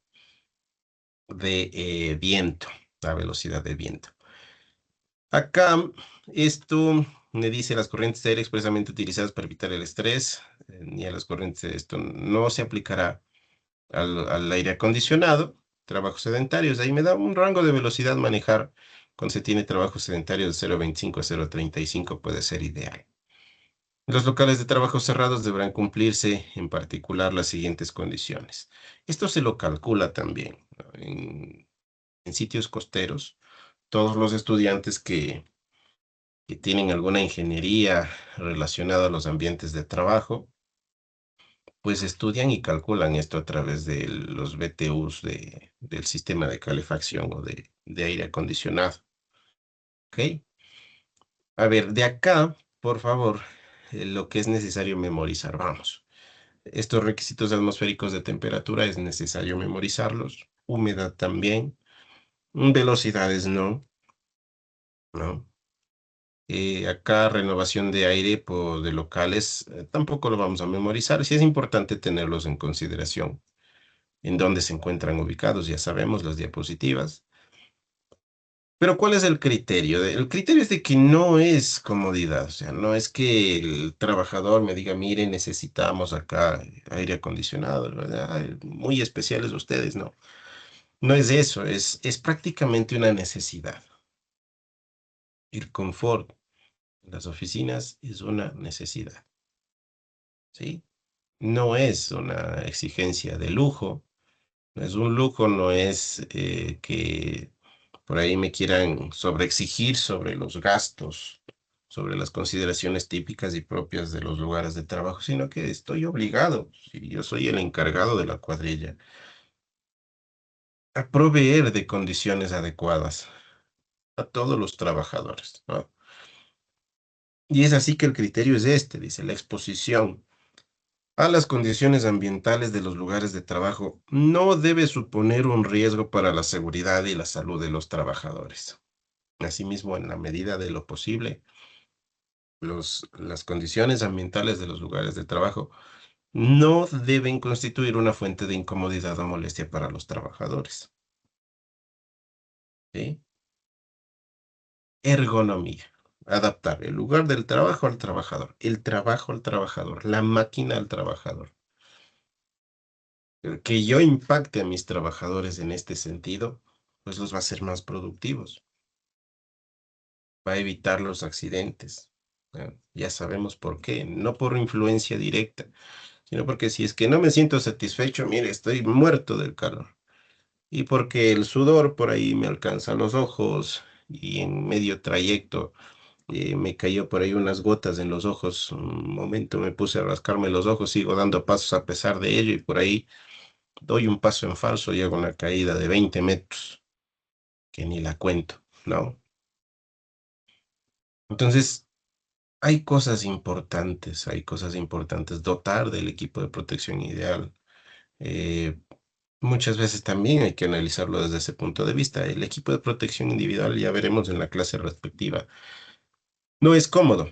Speaker 1: de viento, la velocidad de viento. Acá esto me dice las corrientes de aire expresamente utilizadas para evitar el estrés, ni a las corrientes de esto no se aplicará al aire acondicionado, trabajos sedentarios. Ahí me da un rango de velocidad manejar cuando se tiene trabajos sedentarios de 0,25 a 0,35 puede ser ideal. Los locales de trabajo cerrados deberán cumplirse en particular las siguientes condiciones. Esto se lo calcula también, ¿no? En sitios costeros, todos los estudiantes que tienen alguna ingeniería relacionada a los ambientes de trabajo, pues estudian y calculan esto a través de los BTUs del sistema de calefacción o de aire acondicionado. ¿Ok? A ver, de acá, por favor, lo que es necesario memorizar, vamos. Estos requisitos atmosféricos de temperatura es necesario memorizarlos. Humedad también. Velocidades no, ¿no? Acá renovación de aire de locales, tampoco lo vamos a memorizar. Sí es importante tenerlos en consideración. En dónde se encuentran ubicados, ya sabemos, las diapositivas. Pero ¿cuál es el criterio? El criterio es de que no es comodidad, o sea, no es que el trabajador me diga, mire, necesitamos acá aire acondicionado, ¿verdad? Ay, muy especiales ustedes, no. No es eso, es prácticamente una necesidad. El confort en las oficinas es una necesidad, ¿sí? No es una exigencia de lujo, no es un lujo, no es que por ahí me quieran sobreexigir sobre los gastos, sobre las consideraciones típicas y propias de los lugares de trabajo, sino que estoy obligado, y yo soy el encargado de la cuadrilla, a proveer de condiciones adecuadas a todos los trabajadores, ¿no? Y es así que el criterio es este, dice, la exposición a las condiciones ambientales de los lugares de trabajo no debe suponer un riesgo para la seguridad y la salud de los trabajadores. Asimismo, en la medida de lo posible, las condiciones ambientales de los lugares de trabajo no deben constituir una fuente de incomodidad o molestia para los trabajadores. ¿Sí? Ergonomía. Adaptar el lugar del trabajo al trabajador, el trabajo al trabajador, la máquina al trabajador. El que yo impacte a mis trabajadores en este sentido, pues los va a hacer más productivos, va a evitar los accidentes. Ya sabemos por qué, no por influencia directa, sino porque si es que no me siento satisfecho, mire, estoy muerto del calor. Y porque el sudor por ahí me alcanza los ojos y en medio trayecto me cayó por ahí unas gotas en los ojos. Un momento me puse a rascarme los ojos, sigo dando pasos a pesar de ello y por ahí doy un paso en falso y hago una caída de 20 metros, que ni la cuento, ¿no? Entonces, hay cosas importantes. Dotar del equipo de protección ideal. Eh, Muchas veces también hay que analizarlo desde ese punto de vista. El equipo de protección individual, ya veremos en la clase respectiva, no es cómodo.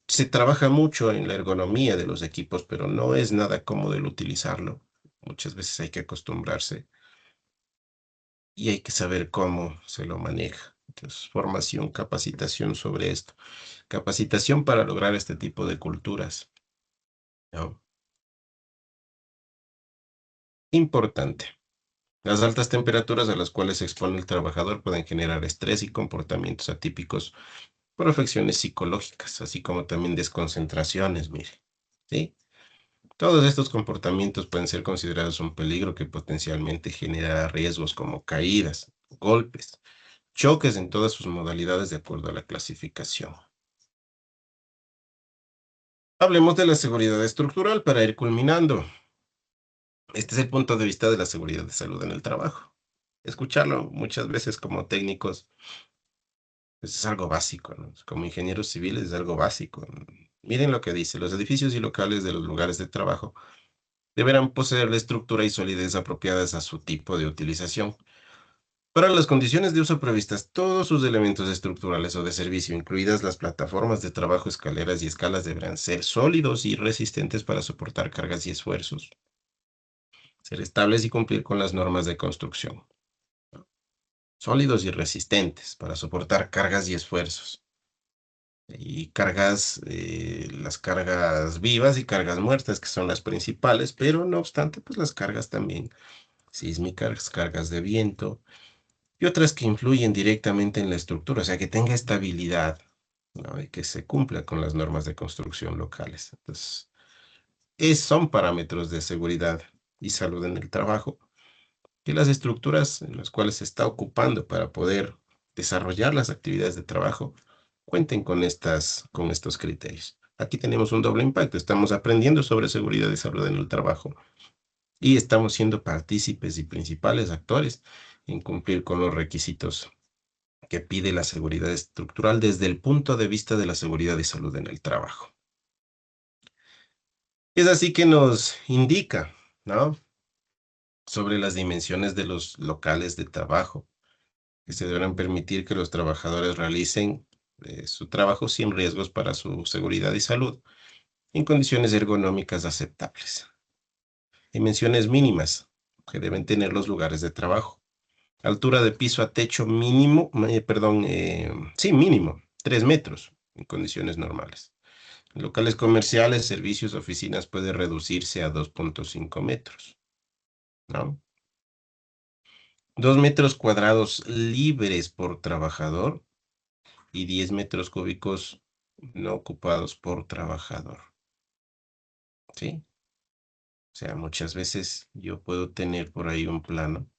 Speaker 1: Se trabaja mucho en la ergonomía de los equipos, pero no es nada cómodo el utilizarlo. Muchas veces hay que acostumbrarse y hay que saber cómo se lo maneja. Entonces, formación, capacitación sobre esto. Capacitación para lograr este tipo de culturas, ¿no? Importante. Las altas temperaturas a las cuales se expone el trabajador pueden generar estrés y comportamientos atípicos por afecciones psicológicas, así como también desconcentraciones, mire, ¿sí? Todos estos comportamientos pueden ser considerados un peligro que potencialmente genera riesgos como caídas, golpes, choques en todas sus modalidades de acuerdo a la clasificación. Hablemos de la seguridad estructural para ir culminando. Este es el punto de vista de la seguridad de salud en el trabajo. Escucharlo muchas veces como técnicos pues, es algo básico, ¿no? Como ingenieros civiles es algo básico. Miren lo que dice, los edificios y locales de los lugares de trabajo deberán poseer la estructura y solidez apropiadas a su tipo de utilización. Para las condiciones de uso previstas, todos sus elementos estructurales o de servicio, incluidas las plataformas de trabajo, escaleras y escalas, deberán ser sólidos y resistentes para soportar cargas y esfuerzos, ser estables y cumplir con las normas de construcción. Sólidos y resistentes para soportar cargas y esfuerzos. Y cargas, las cargas vivas y cargas muertas, que son las principales, pero no obstante, pues las cargas también sísmicas, cargas de viento y otras que influyen directamente en la estructura, o sea, que tenga estabilidad, ¿no? Y que se cumpla con las normas de construcción locales. Entonces, son parámetros de seguridad y salud en el trabajo que las estructuras en las cuales se está ocupando para poder desarrollar las actividades de trabajo cuenten con estos criterios. Aquí tenemos un doble impacto. Estamos aprendiendo sobre seguridad y salud en el trabajo y estamos siendo partícipes y principales actores en cumplir con los requisitos que pide la seguridad estructural desde el punto de vista de la seguridad y salud en el trabajo. Es así que nos indica, ¿no? Sobre las dimensiones de los locales de trabajo, que se deberán permitir que los trabajadores realicen su trabajo sin riesgos para su seguridad y salud, en condiciones ergonómicas aceptables. Dimensiones mínimas que deben tener los lugares de trabajo. Altura de piso a techo mínimo, sí, mínimo, 3 metros en condiciones normales. En locales comerciales, servicios, oficinas puede reducirse a 2,5 metros, ¿no? 2 metros cuadrados libres por trabajador y 10 metros cúbicos no ocupados por trabajador, ¿sí? O sea, muchas veces yo puedo tener por ahí un plano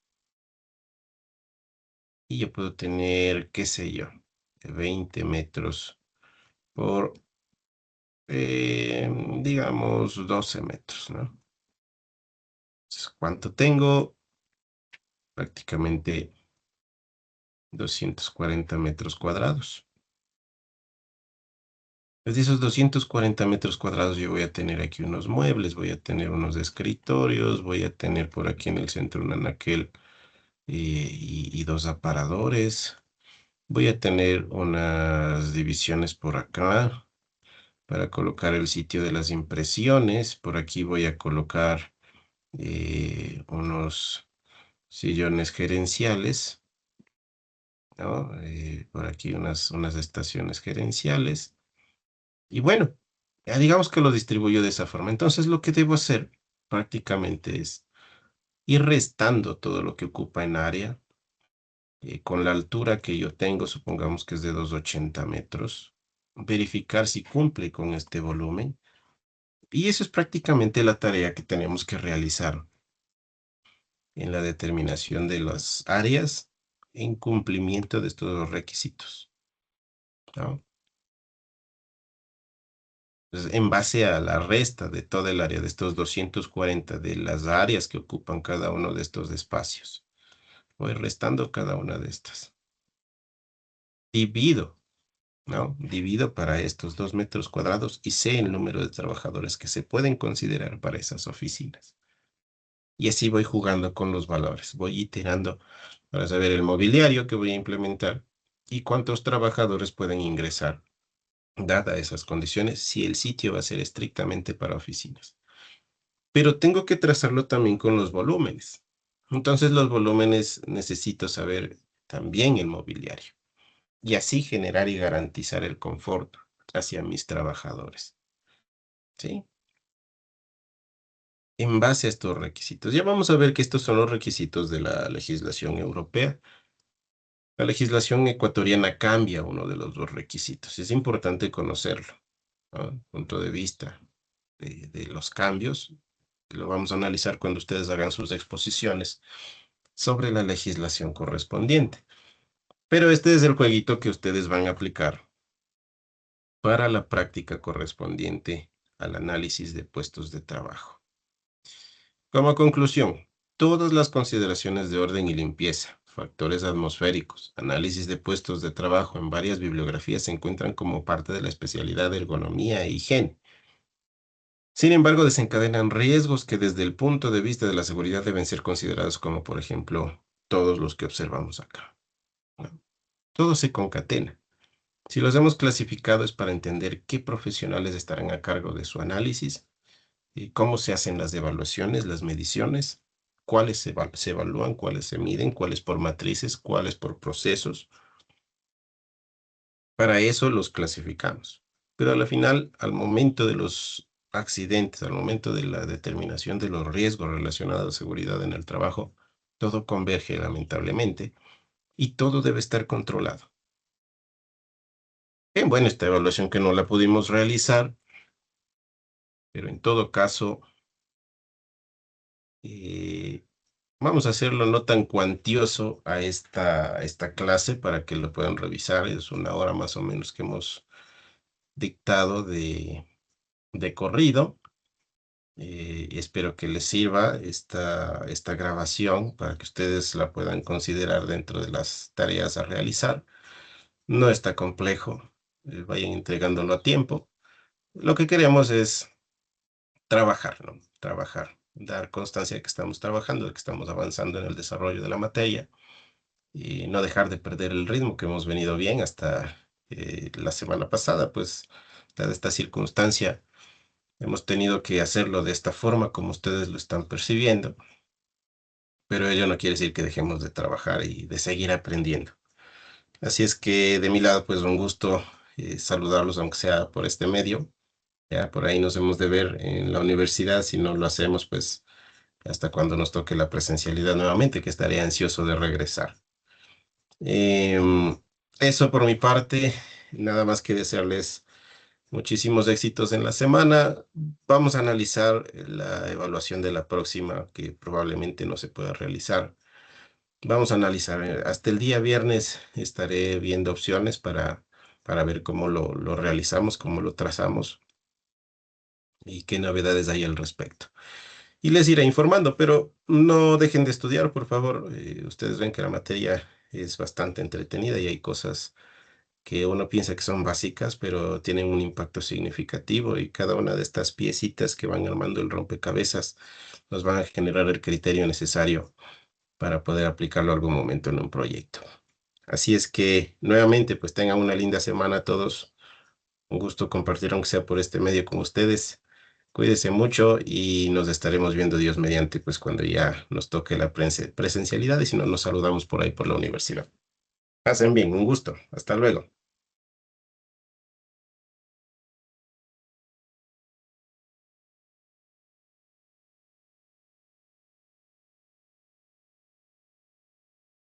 Speaker 1: y yo puedo tener, qué sé yo, 20 metros por, digamos, 12 metros, ¿no? Entonces, ¿cuánto tengo? Prácticamente 240 metros cuadrados. Pues de esos 240 metros cuadrados yo voy a tener aquí unos muebles, voy a tener unos escritorios, voy a tener por aquí en el centro un anaquel y dos aparadores. Voy a tener unas divisiones por acá para colocar el sitio de las impresiones. Por aquí voy a colocar unos sillones gerenciales, ¿no? Por aquí unas estaciones gerenciales. Y bueno, ya digamos que lo distribuyo de esa forma. Entonces lo que debo hacer prácticamente es ir restando todo lo que ocupa en área con la altura que yo tengo, supongamos que es de 2,80 metros, verificar si cumple con este volumen. Y eso es prácticamente la tarea que tenemos que realizar en la determinación de las áreas en cumplimiento de estos requisitos, ¿no? Entonces, en base a la resta de toda el área de estos 240 de las áreas que ocupan cada uno de estos espacios, voy restando cada una de estas. Divido, ¿no? Divido para estos 2 metros cuadrados y sé el número de trabajadores que se pueden considerar para esas oficinas. Y así voy jugando con los valores, voy iterando para saber el mobiliario que voy a implementar y cuántos trabajadores pueden ingresar, dada esas condiciones, si el sitio va a ser estrictamente para oficinas. Pero tengo que trazarlo también con los volúmenes. Entonces los volúmenes necesito saber también el mobiliario y así generar y garantizar el confort hacia mis trabajadores, ¿sí? En base a estos requisitos. Ya vamos a ver que estos son los requisitos de la legislación europea. La legislación ecuatoriana cambia uno de los dos requisitos. Es importante conocerlo, ¿no? Punto de vista de los cambios. Lo vamos a analizar cuando ustedes hagan sus exposiciones sobre la legislación correspondiente. Pero este es el jueguito que ustedes van a aplicar para la práctica correspondiente al análisis de puestos de trabajo. Como conclusión, todas las consideraciones de orden y limpieza, factores atmosféricos, análisis de puestos de trabajo en varias bibliografías se encuentran como parte de la especialidad de ergonomía e higiene. Sin embargo, desencadenan riesgos que desde el punto de vista de la seguridad deben ser considerados como, por ejemplo, todos los que observamos acá, ¿no? Todo se concatena. Si los hemos clasificado es para entender qué profesionales estarán a cargo de su análisis y cómo se hacen las evaluaciones, las mediciones, cuáles se evalúan, cuáles se miden, cuáles por matrices, cuáles por procesos. Para eso los clasificamos. Pero a la final, al momento de los accidentes, al momento de la determinación de los riesgos relacionados a seguridad en el trabajo, todo converge lamentablemente y todo debe estar controlado. Bien, bueno, esta evaluación que no la pudimos realizar, pero en todo caso, eh, vamos a hacerlo no tan cuantioso a esta clase para que lo puedan revisar. Es una hora más o menos que hemos dictado de corrido. Espero que les sirva esta grabación para que ustedes la puedan considerar dentro de las tareas a realizar. No está complejo, vayan entregándolo a tiempo. Lo que queremos es trabajar, ¿no? Trabajar, dar constancia de que estamos trabajando, de que estamos avanzando en el desarrollo de la materia y no dejar de perder el ritmo que hemos venido bien hasta la semana pasada, pues dada esta circunstancia hemos tenido que hacerlo de esta forma como ustedes lo están percibiendo, pero ello no quiere decir que dejemos de trabajar y de seguir aprendiendo. Así es que de mi lado, pues un gusto saludarlos, aunque sea por este medio. Ya por ahí nos hemos de ver en la universidad. Si no lo hacemos, pues hasta cuando nos toque la presencialidad nuevamente, que estaré ansioso de regresar. Em, Eso por mi parte, nada más que desearles muchísimos éxitos en la semana. Vamos a analizar la evaluación de la próxima, que probablemente no se pueda realizar. Vamos a analizar, hasta el día viernes estaré viendo opciones para ver cómo lo realizamos, cómo lo trazamos y qué novedades hay al respecto. Y les iré informando, pero no dejen de estudiar, por favor. Ustedes ven que la materia es bastante entretenida y hay cosas que uno piensa que son básicas, pero tienen un impacto significativo y cada una de estas piecitas que van armando el rompecabezas nos van a generar el criterio necesario para poder aplicarlo algún momento en un proyecto. Así es que nuevamente, pues tengan una linda semana todos. Un gusto compartir, aunque sea por este medio con ustedes. Cuídense mucho y nos estaremos viendo Dios mediante, pues cuando ya nos toque la presencialidad y si no, nos saludamos por ahí por la universidad. Pasen bien, un gusto. Hasta luego.